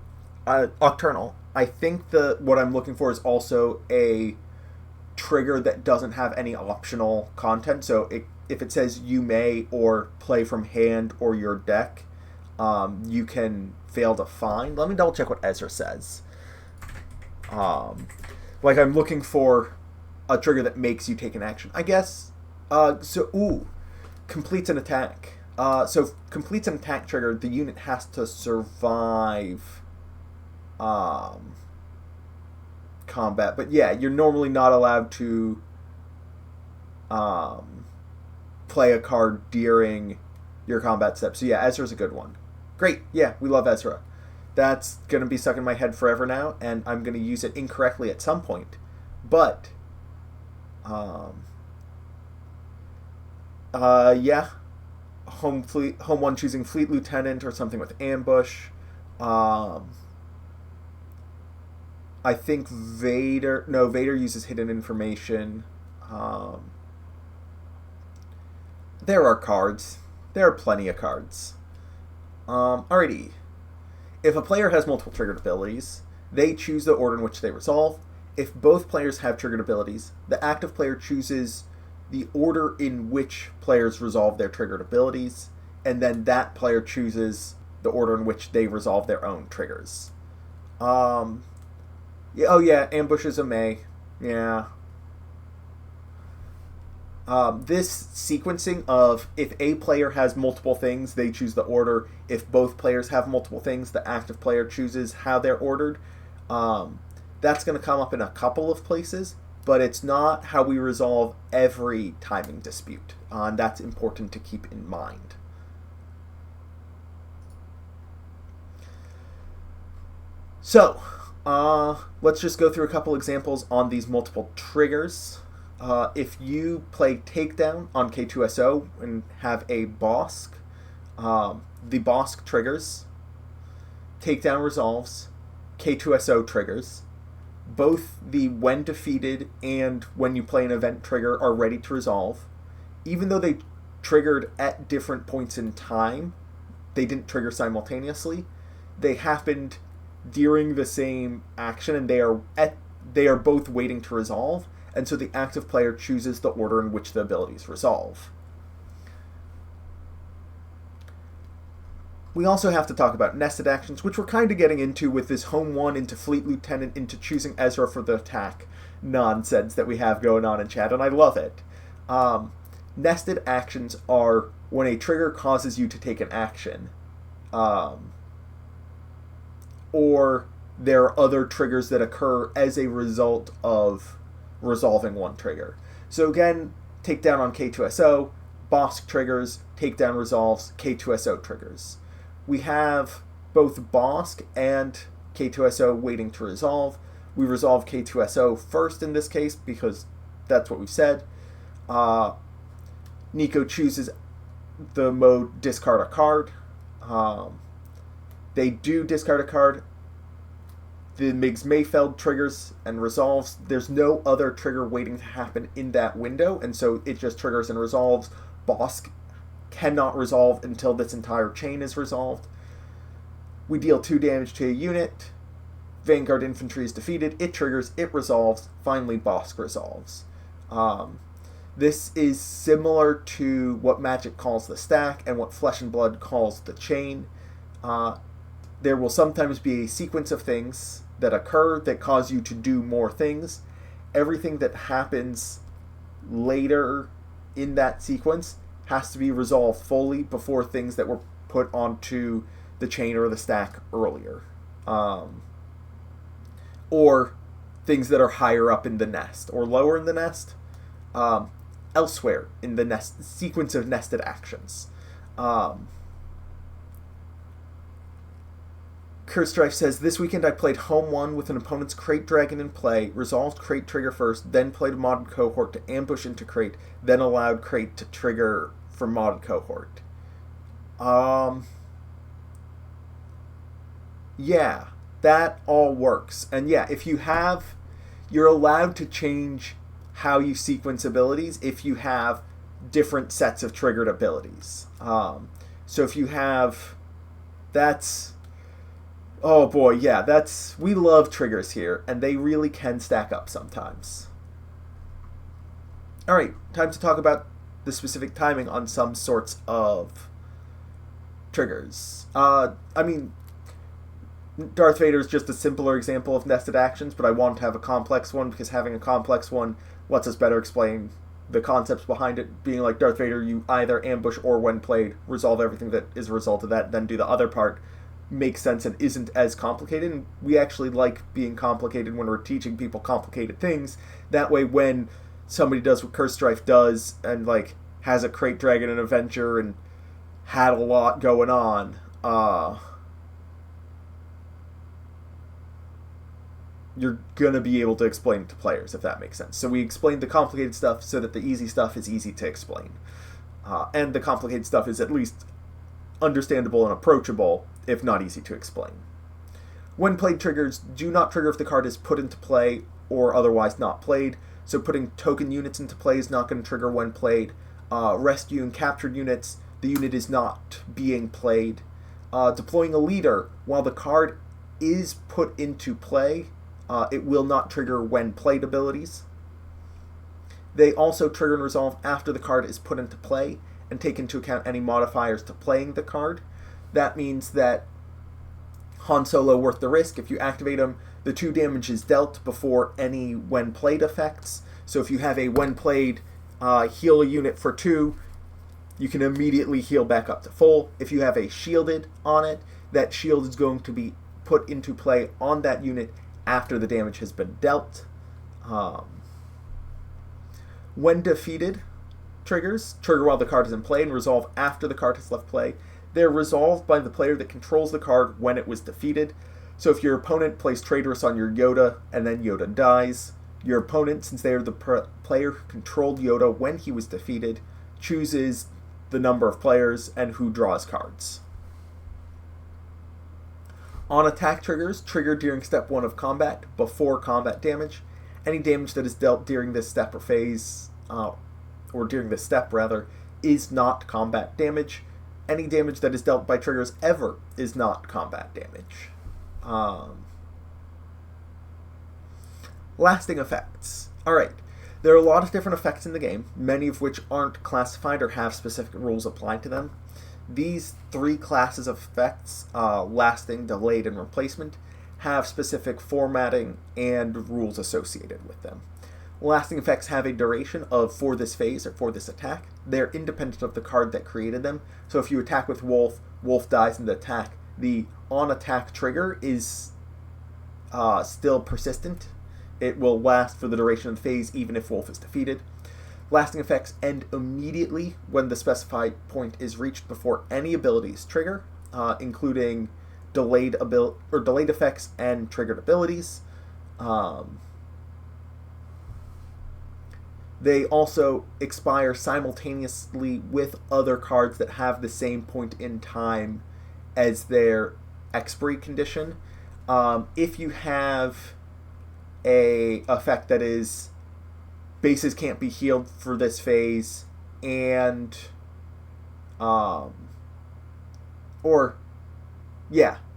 Octurnal, I think what I'm looking for is also a trigger that doesn't have any optional content. So if it says you may or play from hand or your deck, you can fail to find. Let me double check what Ezra says. I'm looking for a trigger that makes you take an action, I guess. Completes an attack. So completes an attack trigger, the unit has to survive combat. But yeah, you're normally not allowed to play a card during your combat step. So yeah, Ezra's a good one. Great, yeah, we love Ezra. That's going to be stuck in my head forever now, and I'm going to use it incorrectly at some point. But, yeah. Home 1 choosing Fleet Lieutenant or something with Ambush. I think Vader uses hidden information. There are cards. There are plenty of cards. Alrighty. If a player has multiple triggered abilities, they choose the order in which they resolve. If both players have triggered abilities, the active player chooses the order in which players resolve their triggered abilities, and then that player chooses the order in which they resolve their own triggers. Ambush is a May. Yeah. This sequencing of if a player has multiple things, they choose the order. If both players have multiple things, the active player chooses how they're ordered. That's going to come up in a couple of places, but it's not how we resolve every timing dispute. And that's important to keep in mind. So, let's just go through a couple examples on these multiple triggers. If you play Takedown on K2SO and have a Bosk, the Bosk triggers, Takedown resolves, K2SO triggers. Both the when defeated and when you play an event trigger are ready to resolve. Even though they triggered at different points in time, they didn't trigger simultaneously. They happened during the same action, and they are both waiting to resolve, and so the active player chooses the order in which the abilities resolve. We also have to talk about nested actions, which we're kind of getting into with this Home 1 into Fleet Lieutenant into choosing Ezra for the attack nonsense that we have going on in chat, and I love it. Nested actions are when a trigger causes you to take an action, or there are other triggers that occur as a result of resolving one trigger. So again, Takedown on K2SO, Bosk triggers, takedown resolves, K2SO triggers. We have both Bosk and K2SO waiting to resolve. We resolve K2SO first in this case because that's what we said. Nico chooses the mode discard a card. They do discard a card. The Migs Mayfeld triggers and resolves. There's no other trigger waiting to happen in that window, and so it just triggers and resolves. Bosk cannot resolve until this entire chain is resolved. We deal 2 damage to a unit. Vanguard Infantry is defeated. It triggers, it resolves. Finally, Bosk resolves. This is similar to what Magic calls the stack and what Flesh and Blood calls the chain. There will sometimes be a sequence of things that occur that cause you to do more things. Everything that happens later in that sequence has to be resolved fully before things that were put onto the chain or the stack earlier. Or things that are higher up in the nest or lower in the nest. Elsewhere in the nest sequence of nested actions. Kurstrife says, this weekend I played Home 1 with an opponent's Crate Dragon in play, resolved Crate trigger first, then played a modded cohort to ambush into Crate, then allowed Crate to trigger for modded cohort. Yeah, that all works. And yeah, if you have, you're allowed to change how you sequence abilities if you have different sets of triggered abilities. So if you have, that's, oh boy, yeah, that's, we love triggers here, and they really can stack up sometimes. Alright, time to talk about the specific timing on some sorts of triggers. I mean, Darth Vader is just a simpler example of nested actions, but I want to have a complex one because having a complex one lets us better explain the concepts behind it. Being like Darth Vader, you either ambush or when played, resolve everything that is a result of that, then do the other part. Makes sense and isn't as complicated, and we actually like being complicated when we're teaching people complicated things. That way when somebody does what Kurstrife does and like has a Crate Dragon and Avenger and had a lot going on, you're gonna be able to explain it to players, if that makes sense. So we explain the complicated stuff so that the easy stuff is easy to explain. And the complicated stuff is at least understandable and approachable, if not easy to explain. When played triggers do not trigger if the card is put into play or otherwise not played. So putting token units into play is not going to trigger when played. Rescue and captured units, the unit is not being played. Deploying a leader, while the card is put into play, it will not trigger when played abilities. They also trigger and resolve after the card is put into play and take into account any modifiers to playing the card. That means that Han Solo Worth the Risk, if you activate him, the 2 damage is dealt before any when played effects. So if you have a when played heal a unit for 2, you can immediately heal back up to full. If you have a shielded on it, that shield is going to be put into play on that unit after the damage has been dealt. When defeated, triggers trigger while the card is in play and resolve after the card has left play. They're resolved by the player that controls the card when it was defeated. So if your opponent plays Traitorous on your Yoda and then Yoda dies, your opponent, since they are the player who controlled Yoda when he was defeated, chooses the number of players and who draws cards. On attack triggers, triggered during step 1 of combat, before combat damage. Any damage that is dealt during this step or phase, or during this step rather, is not combat damage. Any damage that is dealt by triggers ever is not combat damage. Lasting effects. Alright, there are a lot of different effects in the game, many of which aren't classified or have specific rules applied to them. These 3 classes of effects, lasting, delayed, and replacement, have specific formatting and rules associated with them. Lasting effects have a duration of for this phase or for this attack. They're independent of the card that created them. So if you attack with Wolf, Wolf dies in the attack. The on-attack trigger is still persistent. It will last for the duration of the phase even if Wolf is defeated. Lasting effects end immediately when the specified point is reached before any abilities trigger, including delayed effects and triggered abilities. They also expire simultaneously with other cards that have the same point in time as their expiry condition. If you have a effect that is bases can't be healed for this phase, and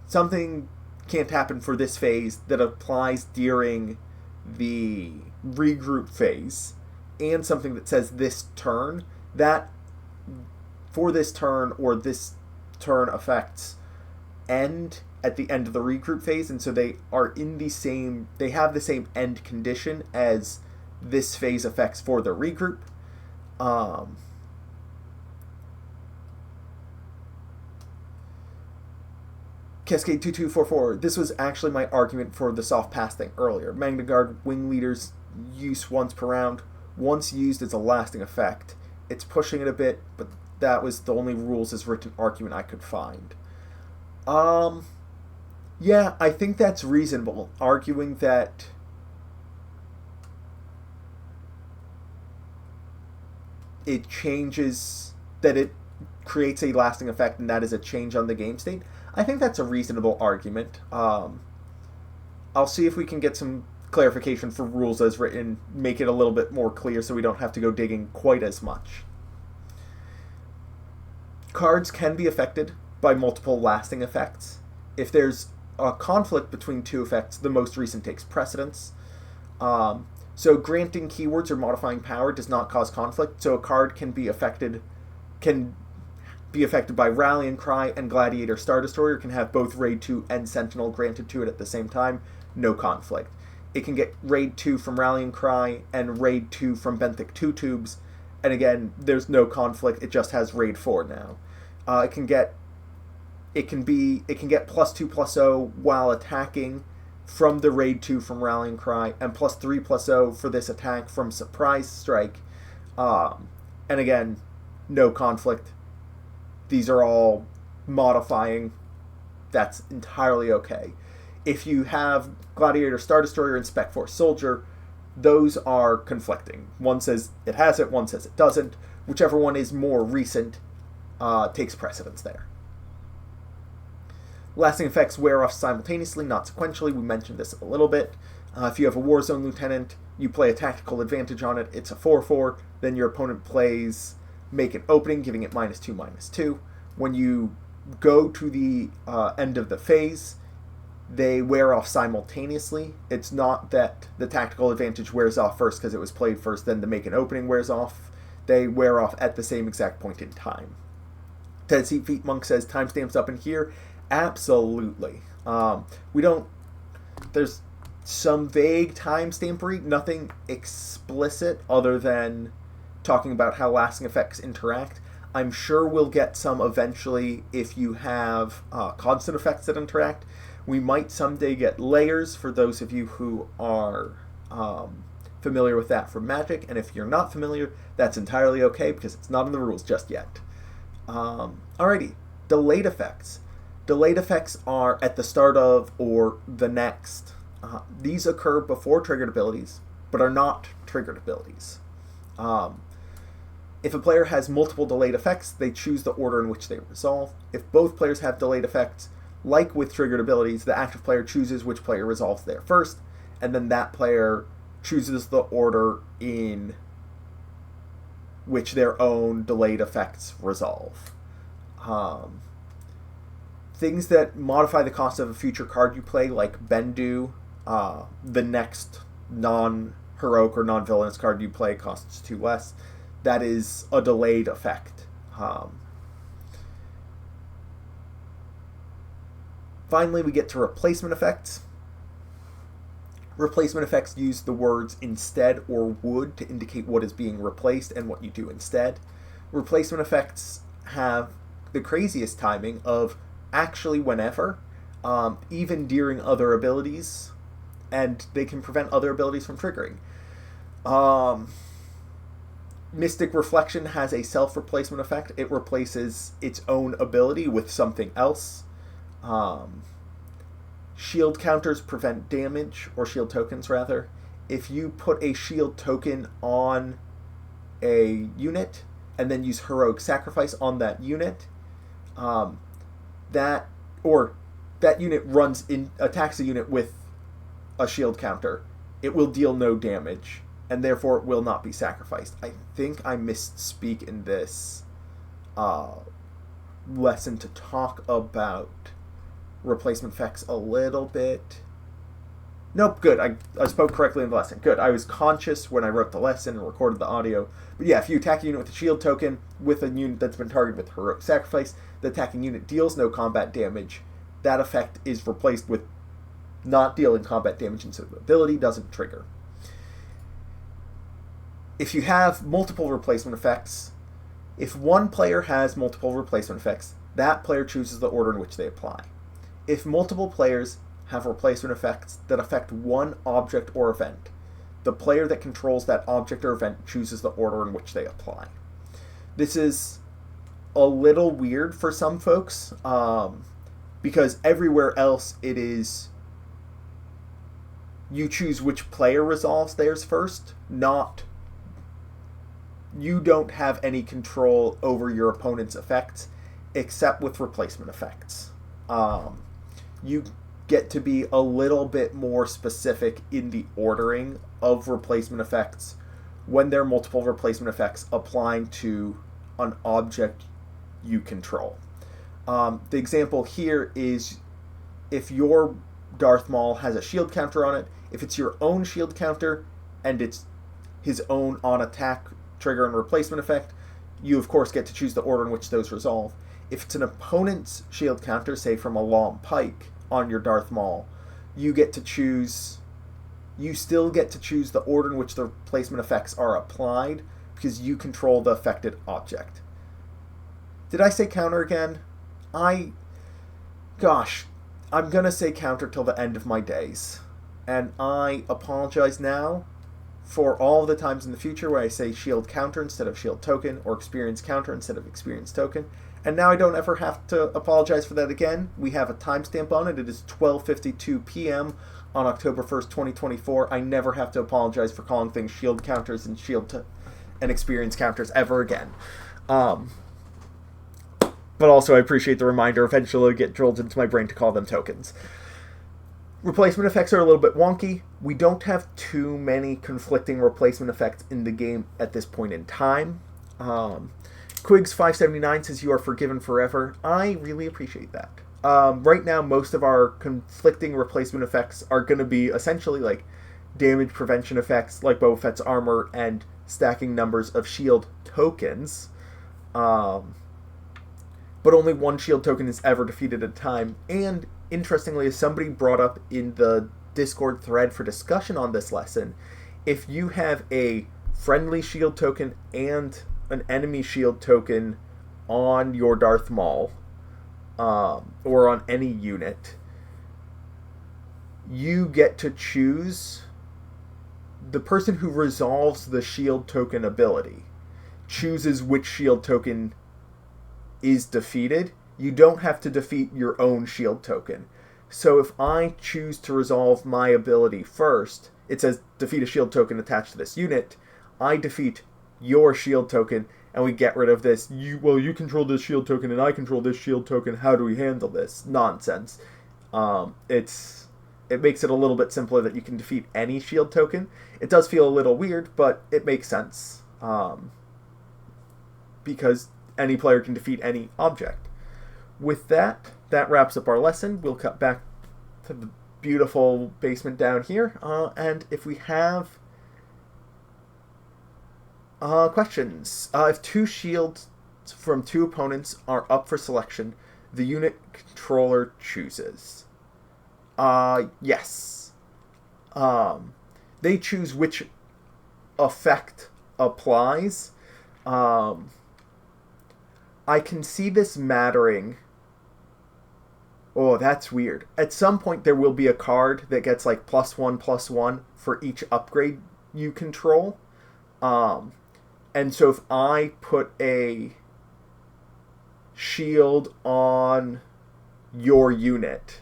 something can't happen for this phase that applies during the regroup phase, and something that says this turn, that for this turn or this turn effects end at the end of the regroup phase, and so they have the same end condition as this phase effects for the regroup. Cascade 2244. This was actually my argument for the soft pass thing earlier. Magna Guard Wing Leader's use once per round. Once used as a lasting effect. It's pushing it a bit, but that was the only rules as written argument I could find. Yeah, I think that's reasonable. Arguing that it changes, that it creates a lasting effect, and that is a change on the game state. I think that's a reasonable argument. I'll see if we can get some clarification for rules as written, make it a little bit more clear so we don't have to go digging quite as much. Cards can be affected by multiple lasting effects. If there's a conflict between two effects, the most recent takes precedence. So granting keywords or modifying power does not cause conflict, so a card can be affected by Rallying Cry and Gladiator Star Destroyer, can have both Raid 2 and Sentinel granted to it at the same time, no conflict. It can get Raid 2 from Rallying Cry and Raid 2 from Benthic 2 Tubes, and again, there's no conflict, it just has Raid 4 now. It can get +2/+0 while attacking from the Raid 2 from Rallying Cry, and +3/+0 for this attack from Surprise Strike. And again, no conflict. These are all modifying. That's entirely okay. If you have Gladiator Star Destroyer and Spec Force Soldier, those are conflicting. One says it has it, one says it doesn't. Whichever one is more recent takes precedence there. Lasting effects wear off simultaneously, not sequentially. We mentioned this a little bit. If you have a Warzone Lieutenant, you play a tactical advantage on it, it's a 4/4, then your opponent plays Make an Opening, giving it -2/-2. When you go to the end of the phase, they wear off simultaneously. It's not that the tactical advantage wears off first because it was played first, then the Make an Opening wears off. They wear off at the same exact point in time. Ted Seat Feet Monk says, timestamps up in here. Absolutely. There's some vague timestampery, nothing explicit other than talking about how lasting effects interact. I'm sure we'll get some eventually if you have constant effects that interact. We might someday get layers for those of you who are familiar with that from Magic, and if you're not familiar, that's entirely okay because it's not in the rules just yet. Alrighty, delayed effects. Delayed effects are at the start of or the next. These occur before triggered abilities, but are not triggered abilities. If a player has multiple delayed effects, they choose the order in which they resolve. If both players have delayed effects, like with triggered abilities, the active player chooses which player resolves there first, and then that player chooses the order in which their own delayed effects resolve. Things that modify the cost of a future card you play, like Bendu, the next non-heroic or non-villainous card you play costs 2 less. That is a delayed effect. Finally, we get to replacement effects. Replacement effects use the words instead or would to indicate what is being replaced and what you do instead. Replacement effects have the craziest timing of actually whenever, even during other abilities, and they can prevent other abilities from triggering. Mystic Reflection has a self-replacement effect. It replaces its own ability with something else. Shield counters prevent damage, or shield tokens rather. If you put a shield token on a unit and then use Heroic Sacrifice on that unit, that unit attacks a unit with a shield counter, it will deal no damage, and therefore it will not be sacrificed. I think I misspeak in this lesson to talk about replacement effects a little bit. Nope, good. I spoke correctly in the lesson. Good. I was conscious when I wrote the lesson and recorded the audio. But yeah, if you attack a unit with a shield token with a unit that's been targeted with Heroic Sacrifice, the attacking unit deals no combat damage. That effect is replaced with not dealing combat damage, and so the ability doesn't trigger. If you have multiple replacement effects, if one player has multiple replacement effects, that player chooses the order in which they apply. If multiple players have replacement effects that affect one object or event, the player that controls that object or event chooses the order in which they apply. This is a little weird for some folks, because everywhere else it is you choose which player resolves theirs first, not you don't have any control over your opponent's effects except with replacement effects. You get to be a little bit more specific in the ordering of replacement effects when there are multiple replacement effects applying to an object you control. The example here is if your Darth Maul has a shield counter on it, if it's your own shield counter and it's his own on-attack trigger and replacement effect, you of course get to choose the order in which those resolve. If it's an opponent's shield counter, say from a Long Pike on your Darth Maul, you still get to choose the order in which the replacement effects are applied because you control the affected object. Did I say counter again? I'm gonna say counter till the end of my days. And I apologize now for all the times in the future where I say shield counter instead of shield token, or experience counter instead of experience token. And now I don't ever have to apologize for that again. We have a timestamp on it. It is 12:52 p.m. on October 1st, 2024. I never have to apologize for calling things shield counters and and experience counters ever again. But also I appreciate the reminder. Eventually it'll get drilled into my brain to call them tokens. Replacement effects are a little bit wonky. We don't have too many conflicting replacement effects in the game at this point in time. Quigs579 says you are forgiven forever. I really appreciate that. Right now, most of our conflicting replacement effects are going to be essentially like damage prevention effects, like Boba Fett's armor, and stacking numbers of shield tokens. But only one shield token is ever defeated at a time. And interestingly, as somebody brought up in the Discord thread for discussion on this lesson, if you have a friendly shield token and an enemy shield token on your Darth Maul, or on any unit, you get to choose the person who resolves the shield token ability chooses which shield token is defeated. You don't have to defeat your own shield token. So if I choose to resolve my ability first, it says defeat a shield token attached to this unit. I defeat your shield token, and we get rid of this, you control this shield token, and I control this shield token, how do we handle this? Nonsense. It makes it a little bit simpler that you can defeat any shield token. It does feel a little weird, but it makes sense. Because any player can defeat any object. With that wraps up our lesson. We'll cut back to the beautiful basement down here, and if we have questions. If two shields from two opponents are up for selection, the unit controller chooses. Yes. They choose which effect applies. I can see this mattering. Oh, that's weird. At some point there will be a card that gets like +1/+1 for each upgrade you control. And so if I put a shield on your unit,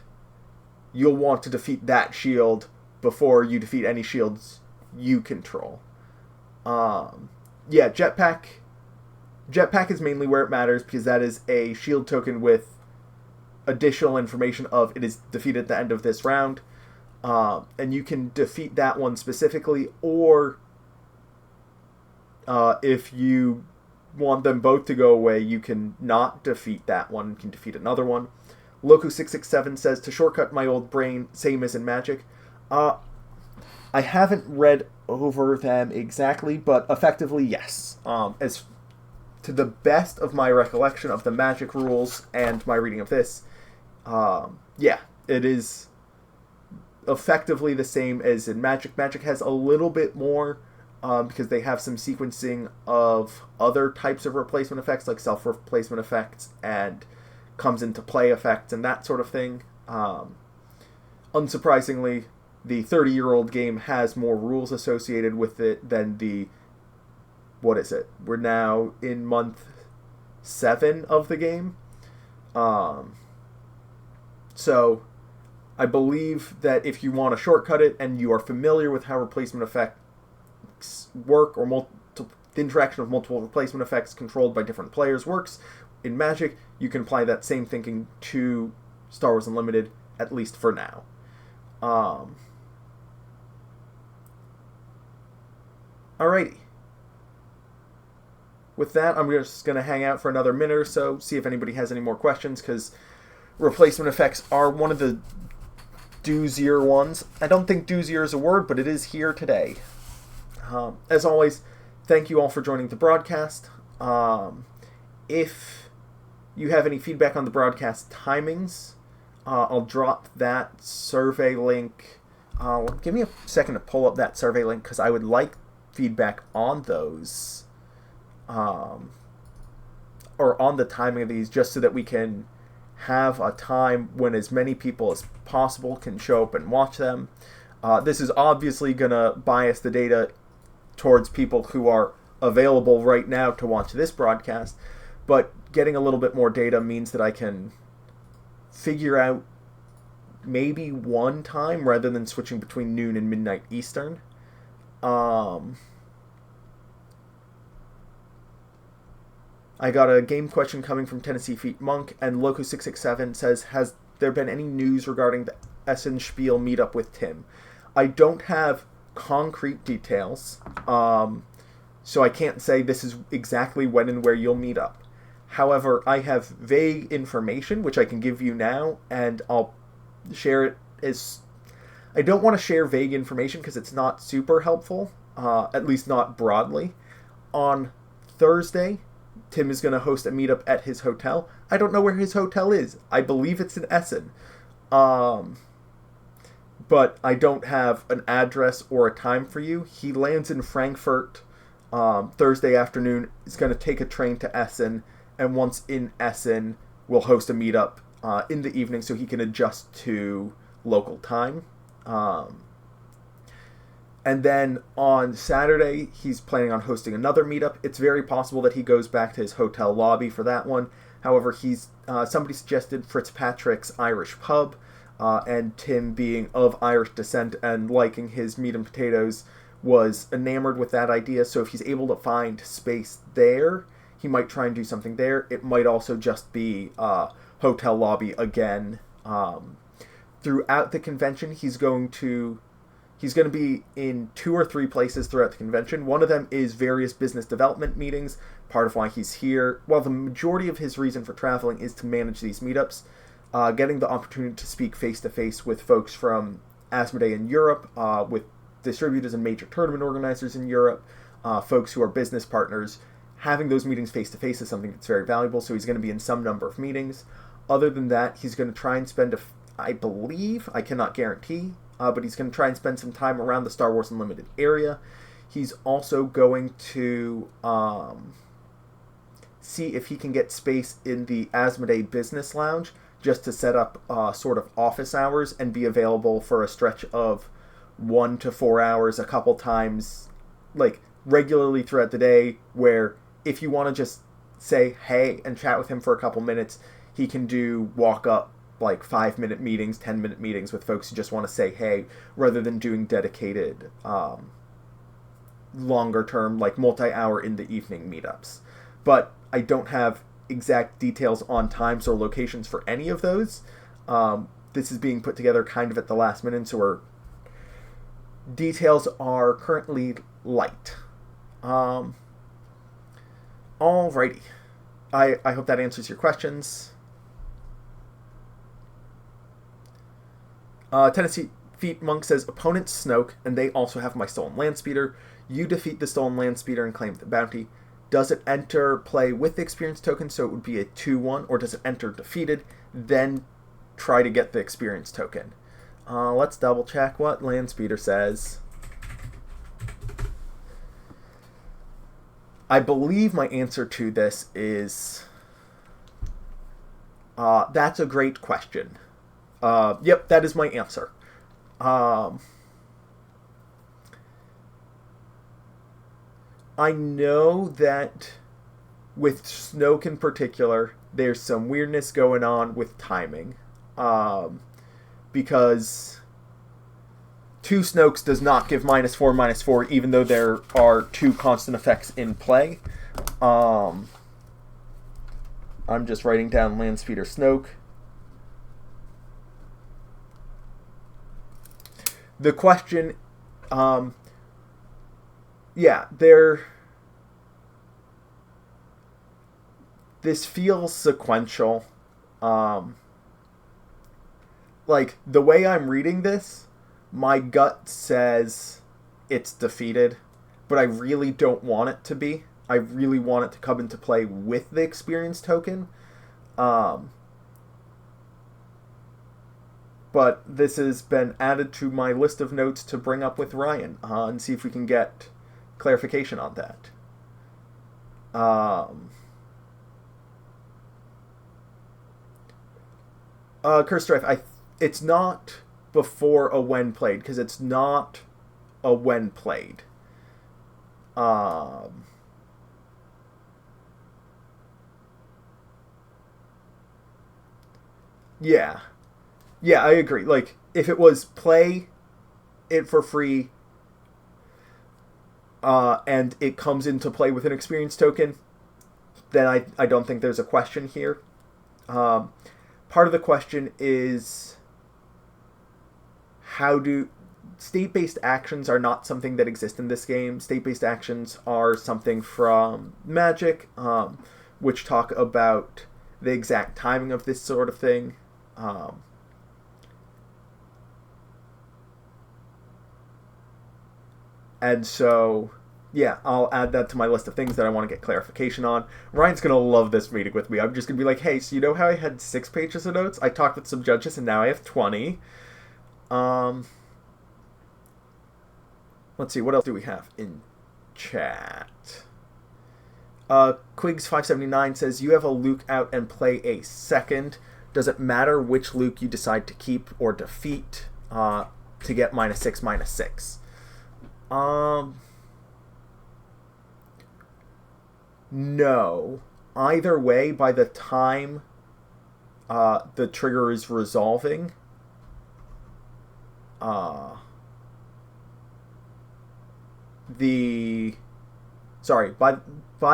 you'll want to defeat that shield before you defeat any shields you control. Yeah, Jetpack is mainly where it matters because that is a shield token with additional information of it is defeated at the end of this round. And you can defeat that one specifically, or if you want them both to go away, you can not defeat that one, you can defeat another one. Loco667 says, to shortcut my old brain, same as in Magic. I haven't read over them exactly, but effectively, yes. As to the best of my recollection of the Magic rules and my reading of this, yeah, it is effectively the same as in Magic. Magic has a little bit more, because they have some sequencing of other types of replacement effects, like self-replacement effects and comes into play effects and that sort of thing. Unsurprisingly, the 30-year-old game has more rules associated with it than the... What is it? We're now in month 7 of the game. So I believe that if you want to shortcut it and you are familiar with how replacement effects work, or the interaction of multiple replacement effects controlled by different players works in Magic, you can apply that same thinking to Star Wars Unlimited, at least for now. Alrighty. With that, I'm just going to hang out for another minute or so, see if anybody has any more questions, because replacement effects are one of the doozier ones. I don't think doozier is a word, but it is here today. As always, thank you all for joining the broadcast. If you have any feedback on the broadcast timings, I'll drop that survey link. Give me a second to pull up that survey link, because I would like feedback on those. Or on the timing of these, just so that we can have a time when as many people as possible can show up and watch them. This is obviously going to bias the data towards people who are available right now to watch this broadcast, but getting a little bit more data means that I can figure out maybe one time rather than switching between noon and midnight Eastern. I got a game question coming from Tennessee Feet Monk, and Loco667 says, has there been any news regarding the Essen Spiel meetup with Tim? I don't have concrete details, so I can't say this is exactly when and where you'll meet up. However, I have vague information, which I can give you now, and I'll share it as... I don't want to share vague information because it's not super helpful, at least not broadly. On Thursday, Tim is going to host a meetup at his hotel. I don't know where his hotel is. I believe it's in Essen. But I don't have an address or a time for you. He lands in Frankfurt Thursday afternoon. He's going to take a train to Essen, and once in Essen, we'll host a meetup in the evening so he can adjust to local time. And then on Saturday, he's planning on hosting another meetup. It's very possible that he goes back to his hotel lobby for that one. However, somebody suggested Fitzpatrick's Irish Pub, and Tim, being of Irish descent and liking his meat and potatoes, was enamored with that idea. So if he's able to find space there, he might try and do something there. It might also just be hotel lobby again. Throughout the convention, he's going to be in 2 or 3 places throughout the convention. One of them is various business development meetings, part of why he's here. While the majority of his reason for traveling is to manage these meetups, getting the opportunity to speak face-to-face with folks from Asmodee in Europe, with distributors and major tournament organizers in Europe, folks who are business partners, having those meetings face-to-face is something that's very valuable, so he's going to be in some number of meetings. Other than that, he's going to try and spend, I believe, I cannot guarantee, but he's going to try and spend some time around the Star Wars Unlimited area. He's also going to see if he can get space in the Asmodee Business Lounge, just to set up sort of office hours and be available for a stretch of 1 to 4 hours a couple times, like regularly throughout the day, where if you want to just say hey and chat with him for a couple minutes, he can do walk up like 5-minute meetings, 10-minute meetings with folks who just want to say hey, rather than doing dedicated longer term, like multi-hour in the evening meetups. But I don't have exact details on times or locations for any of those. This is being put together kind of at the last minute, so our details are currently light. Alrighty. I hope that answers your questions. Tennessee Feet Monk says, opponents Snoke, and they also have my stolen Landspeeder. You defeat the stolen Landspeeder and claim the bounty. Does it enter play with the experience token, so it would be a 2-1, or does it enter defeated, then try to get the experience token? Let's double check what Landspeeder says. I believe my answer to this is... that's a great question. Yep, that is my answer. I know that with Snoke in particular, there's some weirdness going on with timing. Because 2 Snokes does not give -4/-4, even though there are 2 constant effects in play. I'm just writing down Landspeeder Snoke. The question, yeah, this feels sequential. Like, the way I'm reading this, my gut says it's defeated, but I really don't want it to be. I really want it to come into play with the experience token. But this has been added to my list of notes to bring up with Ryan and see if we can get clarification on that. Curse Strife, it's not before a when played, because it's not a when played. Yeah. Yeah, I agree. Like, if it was play it for free, and it comes into play with an experience token, then I don't think there's a question here. Part of the question is, how do... State-based actions are not something that exist in this game. State-based actions are something from Magic, which talk about the exact timing of this sort of thing. And so, yeah, I'll add that to my list of things that I want to get clarification on. Ryan's going to love this meeting with me. I'm just going to be like, hey, so you know how I had 6 pages of notes? I talked with some judges, and now I have 20. Let's see, what else do we have in chat? Quigs579 says, you have a Luke out and play a second. Does it matter which Luke you decide to keep or defeat to get -6/-6? No. Either way, by the time the trigger is resolving, by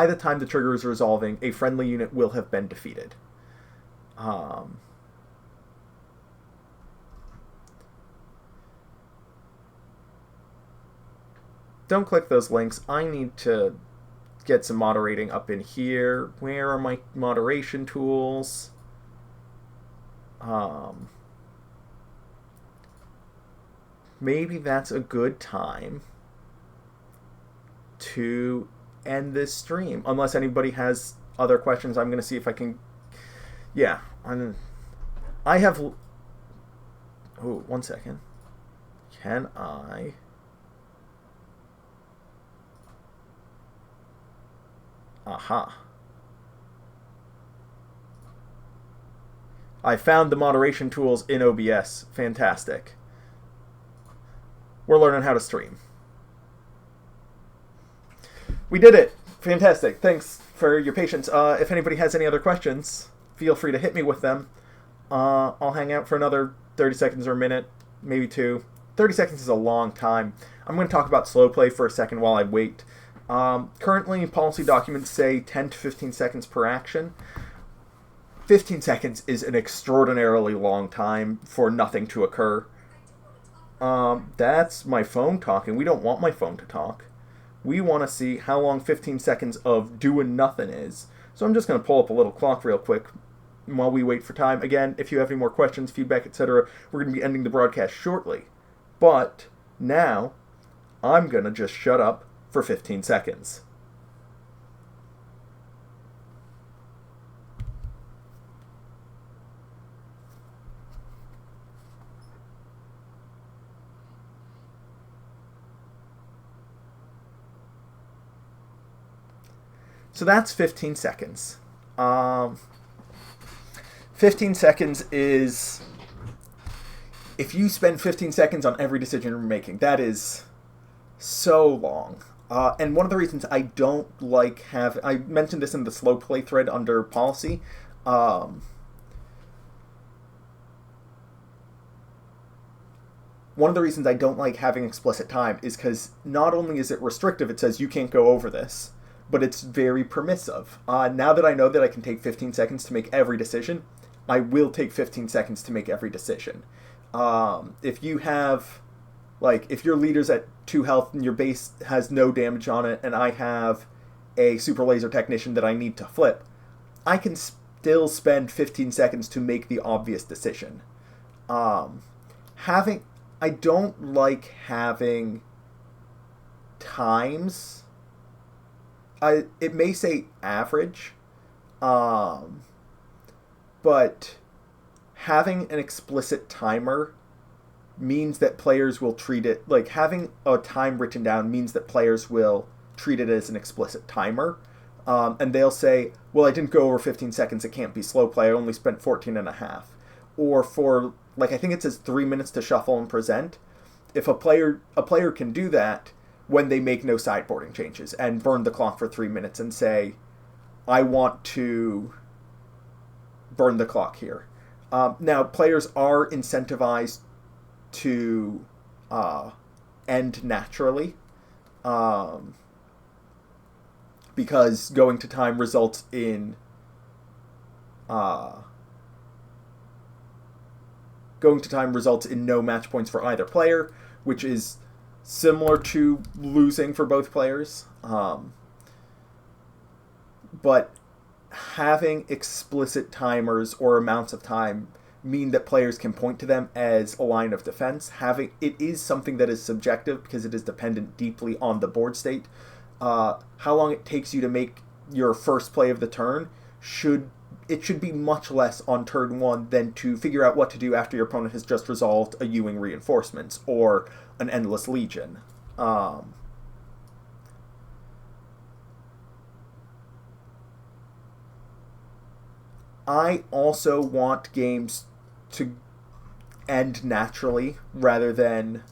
the time the trigger is resolving, a friendly unit will have been defeated. Don't click those links. I need to get some moderating up in here. Where are my moderation tools? Maybe that's a good time to end this stream. Unless anybody has other questions, I'm going to see if I can... Yeah, I have... Oh, 1 second. Can I... Aha. I found the moderation tools in OBS. Fantastic. We're learning how to stream. We did it! Fantastic. Thanks for your patience. If anybody has any other questions, feel free to hit me with them. I'll hang out for another 30 seconds or a minute, maybe two. 30 seconds is a long time. I'm going to talk about slow play for a second while I wait. Currently, policy documents say 10 to 15 seconds per action. 15 seconds is an extraordinarily long time for nothing to occur. That's my phone talking. We don't want my phone to talk. We want to see how long 15 seconds of doing nothing is. So I'm just going to pull up a little clock real quick while we wait for time. Again, if you have any more questions, feedback, etc., we're going to be ending the broadcast shortly. But now, I'm going to just shut up for 15 seconds. So that's 15 seconds. 15 seconds is... If you spend 15 seconds on every decision you're making, that is so long. And one of the reasons I don't like I mentioned this in the slow play thread under policy. One of the reasons I don't like having explicit time is because not only is it restrictive, it says you can't go over this, but it's very permissive. Now that I know that I can take 15 seconds to make every decision, I will take 15 seconds to make every decision. If you have, if your leader's at 2 health and your base has no damage on it, and I have a super laser technician that I need to flip, I can still spend 15 seconds to make the obvious decision. I don't like having times. It may say average, but having an explicit timer means that players will treat it, having a time written down means that players will treat it as an explicit timer. And they'll say, well, I didn't go over 15 seconds, it can't be slow play, I only spent 14 and a half. Or for, I think it says 3 minutes to shuffle and present. If a player can do that when they make no sideboarding changes and burn the clock for 3 minutes and say, I want to burn the clock here. Now, players are incentivized to end naturally, because going to time results in no match points for either player, which is similar to losing for both players. But having explicit timers or amounts of time mean that players can point to them as a line of defense. It is something that is subjective because it is dependent deeply on the board state. How long it takes you to make your first play of the turn should be much less on turn 1 than to figure out what to do after your opponent has just resolved a Ewing Reinforcements or an Endless Legion. I also want games to end naturally rather than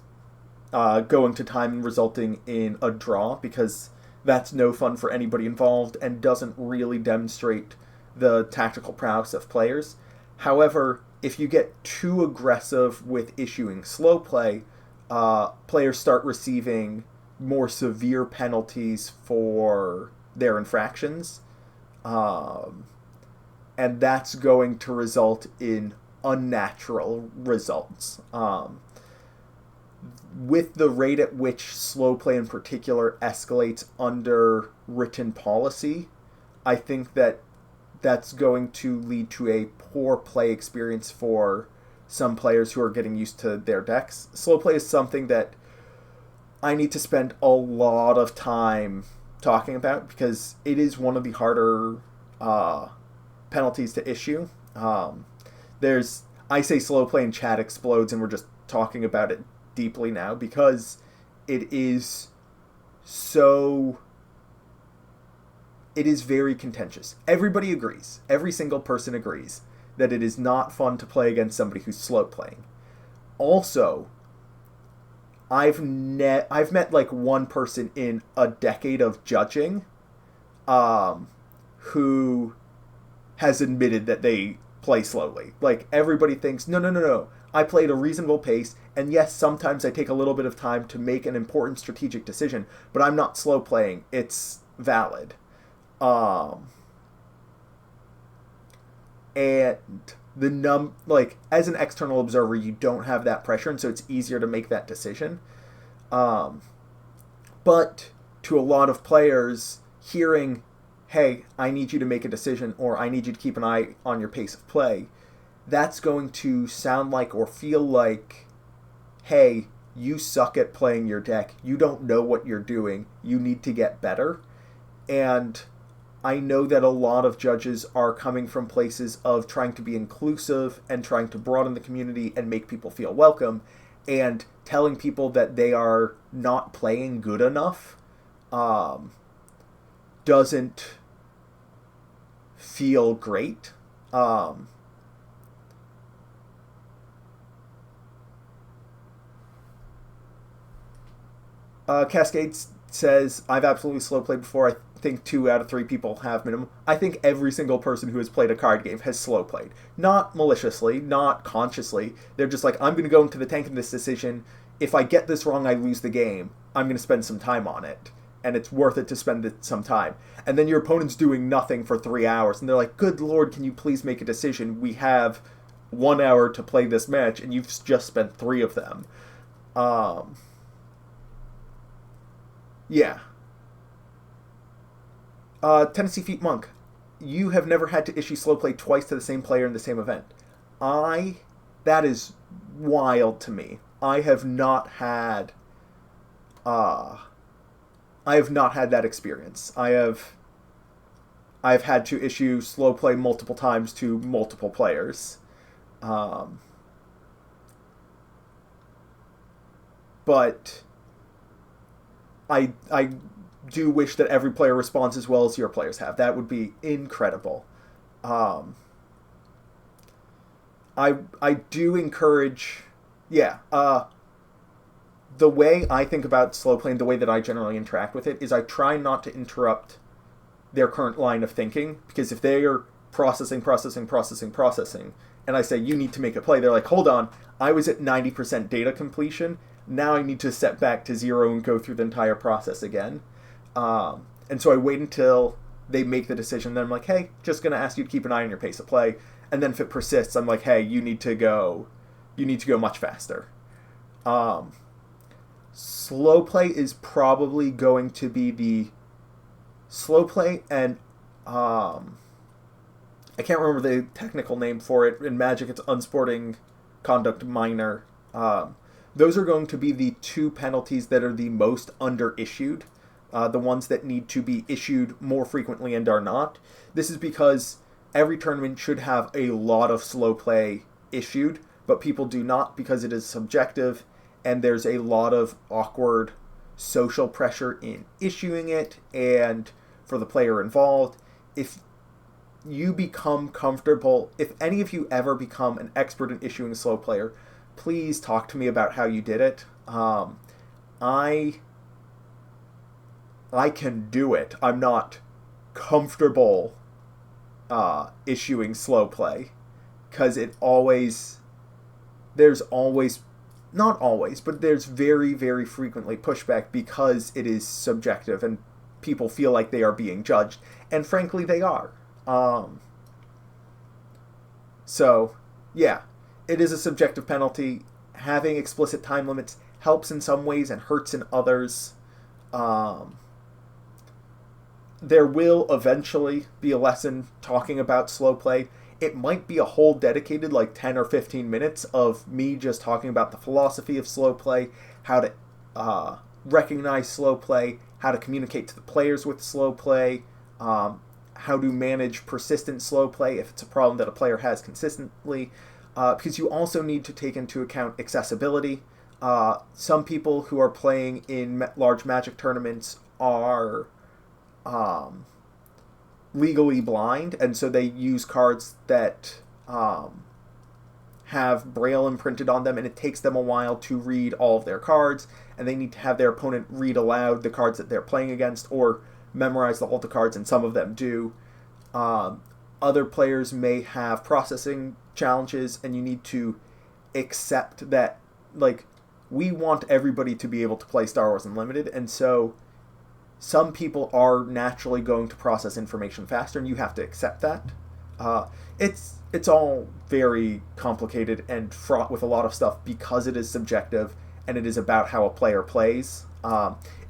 going to time and resulting in a draw, because that's no fun for anybody involved and doesn't really demonstrate the tactical prowess of players. However, if you get too aggressive with issuing slow play, players start receiving more severe penalties for their infractions. And that's going to result in unnatural results. With the rate at which slow play in particular escalates under written policy, I think that's going to lead to a poor play experience for some players who are getting used to their decks. Slow play is something that I need to spend a lot of time talking about because it is one of the harder penalties to issue. I say slow play and chat explodes, and we're just talking about it deeply now because it is very contentious. Everybody agrees. Every single person agrees that it is not fun to play against somebody who's slow playing. Also, I've met like one person in a decade of judging, who has admitted that they play slowly. Like everybody thinks, no, no, no, no. I play at a reasonable pace, and yes, sometimes I take a little bit of time to make an important strategic decision, but I'm not slow playing. It's valid. Um, and like as an external observer, you don't have that pressure, and so it's easier to make that decision. Um, but to a lot of players, hearing, "Hey, I need you to make a decision," or "I need you to keep an eye on your pace of play," that's going to sound like or feel like, "Hey, you suck at playing your deck. You don't know what you're doing. You need to get better." And I know that a lot of judges are coming from places of trying to be inclusive and trying to broaden the community and make people feel welcome, and telling people that they are not playing good enough um, doesn't feel great. Um, Cascade says, "I've absolutely slow played before. I think 2 out of 3 people have minimum." I think every single person who has played a card game has slow played. Not maliciously, not consciously. They're just like, I'm going to go into the tank in this decision. If I get this wrong, I lose the game. I'm going to spend some time on it. And it's worth it to spend some time. And then your opponent's doing nothing for 3 hours. And they're like, good Lord, can you please make a decision? We have 1 hour to play this match, and you've just spent 3 of them. Um, yeah. Tennessee Feet Monk, you have never had to issue slow play twice to the same player in the same event. I, that is wild to me. Uh, I have not had that experience. I've had to issue slow play multiple times to multiple players. Um, but I do wish that every player responds as well as your players have. That would be incredible. Um, I do encourage, yeah. The way I think about slow playing, the way that I generally interact with it, is I try not to interrupt their current line of thinking, because if they are processing, and I say, you need to make a play, they're like, hold on, I was at 90% data completion, now I need to set back to 0 and go through the entire process again. And so I wait until they make the decision, then I'm like, hey, just going to ask you to keep an eye on your pace of play, and then if it persists, I'm like, hey, you need to go much faster. Slow play is probably going to be the slow play, and I can't remember the technical name for it. In Magic, it's unsporting conduct minor. Those are going to be the 2 penalties that are the most underissued, the ones that need to be issued more frequently and are not. This is because every tournament should have a lot of slow play issued, but people do not, because it is subjective, and there's a lot of awkward social pressure in issuing it, and for the player involved. If you become comfortable, if any of you ever become an expert in issuing a slow player, please talk to me about how you did it. I can do it. I'm not comfortable issuing slow play, because there's always, not always, but there's very, very frequently pushback, because it is subjective and people feel like they are being judged, and frankly they are. So yeah, it is a subjective penalty. Having explicit time limits helps in some ways and hurts in others. There will eventually be a lesson talking about slow play. It might be a whole dedicated 10 or 15 minutes of me just talking about the philosophy of slow play, how to recognize slow play, how to communicate to the players with slow play, how to manage persistent slow play if it's a problem that a player has consistently, because you also need to take into account accessibility. Some people who are playing in large Magic tournaments are legally blind, and so they use cards that have Braille imprinted on them, and it takes them a while to read all of their cards, and they need to have their opponent read aloud the cards that they're playing against, or memorize all the cards, and some of them do. Other players may have processing challenges, and you need to accept that, like, we want everybody to be able to play Star Wars Unlimited, and so some people are naturally going to process information faster, and you have to accept that. It's all very complicated and fraught with a lot of stuff because it is subjective and it is about how a player plays.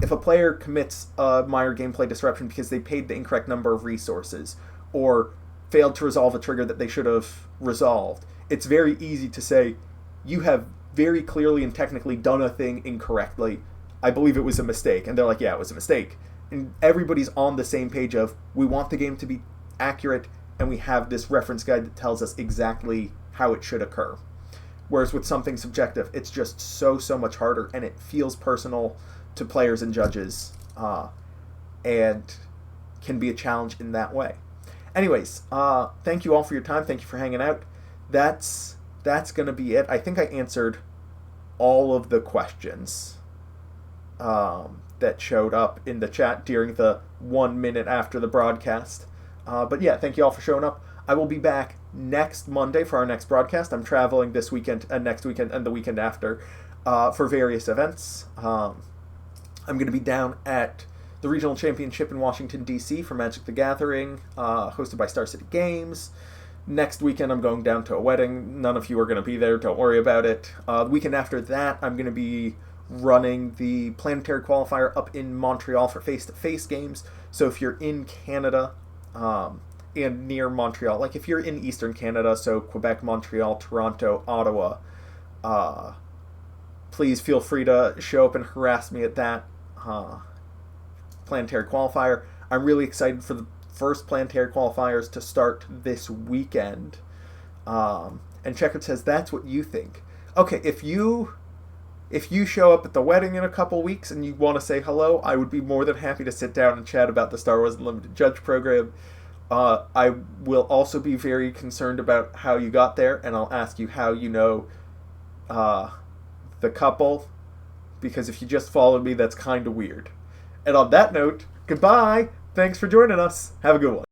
If a player commits a minor gameplay disruption because they paid the incorrect number of resources or failed to resolve a trigger that they should have resolved, it's very easy to say, you have very clearly and technically done a thing incorrectly. I believe it was a mistake. And they're like, yeah, it was a mistake. And everybody's on the same page of, we want the game to be accurate, and we have this reference guide that tells us exactly how it should occur. Whereas with something subjective, it's just so much harder, and it feels personal to players and judges, and can be a challenge in that way. Anyways, thank you all for your time. Thank you for hanging out. That's going to be it. I think I answered all of the questions that showed up in the chat during the 1 minute after the broadcast. But yeah, thank you all for showing up. I will be back next Monday for our next broadcast. I'm traveling this weekend and next weekend and the weekend after for various events. I'm going to be down at the Regional Championship in Washington, D.C. for Magic the Gathering, hosted by Star City Games. Next weekend, I'm going down to a wedding. None of you are going to be there. Don't worry about it. The weekend after that, I'm going to be running the Planetary Qualifier up in Montreal for face-to-face games. So if you're in Canada and near Montreal, like if you're in Eastern Canada, so Quebec, Montreal, Toronto, Ottawa, please feel free to show up and harass me at that Planetary Qualifier. I'm really excited for the first Planetary Qualifiers to start this weekend. And Checkered says, that's what you think. Okay, if you show up at the wedding in a couple weeks and you want to say hello, I would be more than happy to sit down and chat about the Star Wars Unlimited Judge program. I will also be very concerned about how you got there, and I'll ask you how you know the couple, because if you just followed me, that's kind of weird. And on that note, goodbye! Thanks for joining us. Have a good one.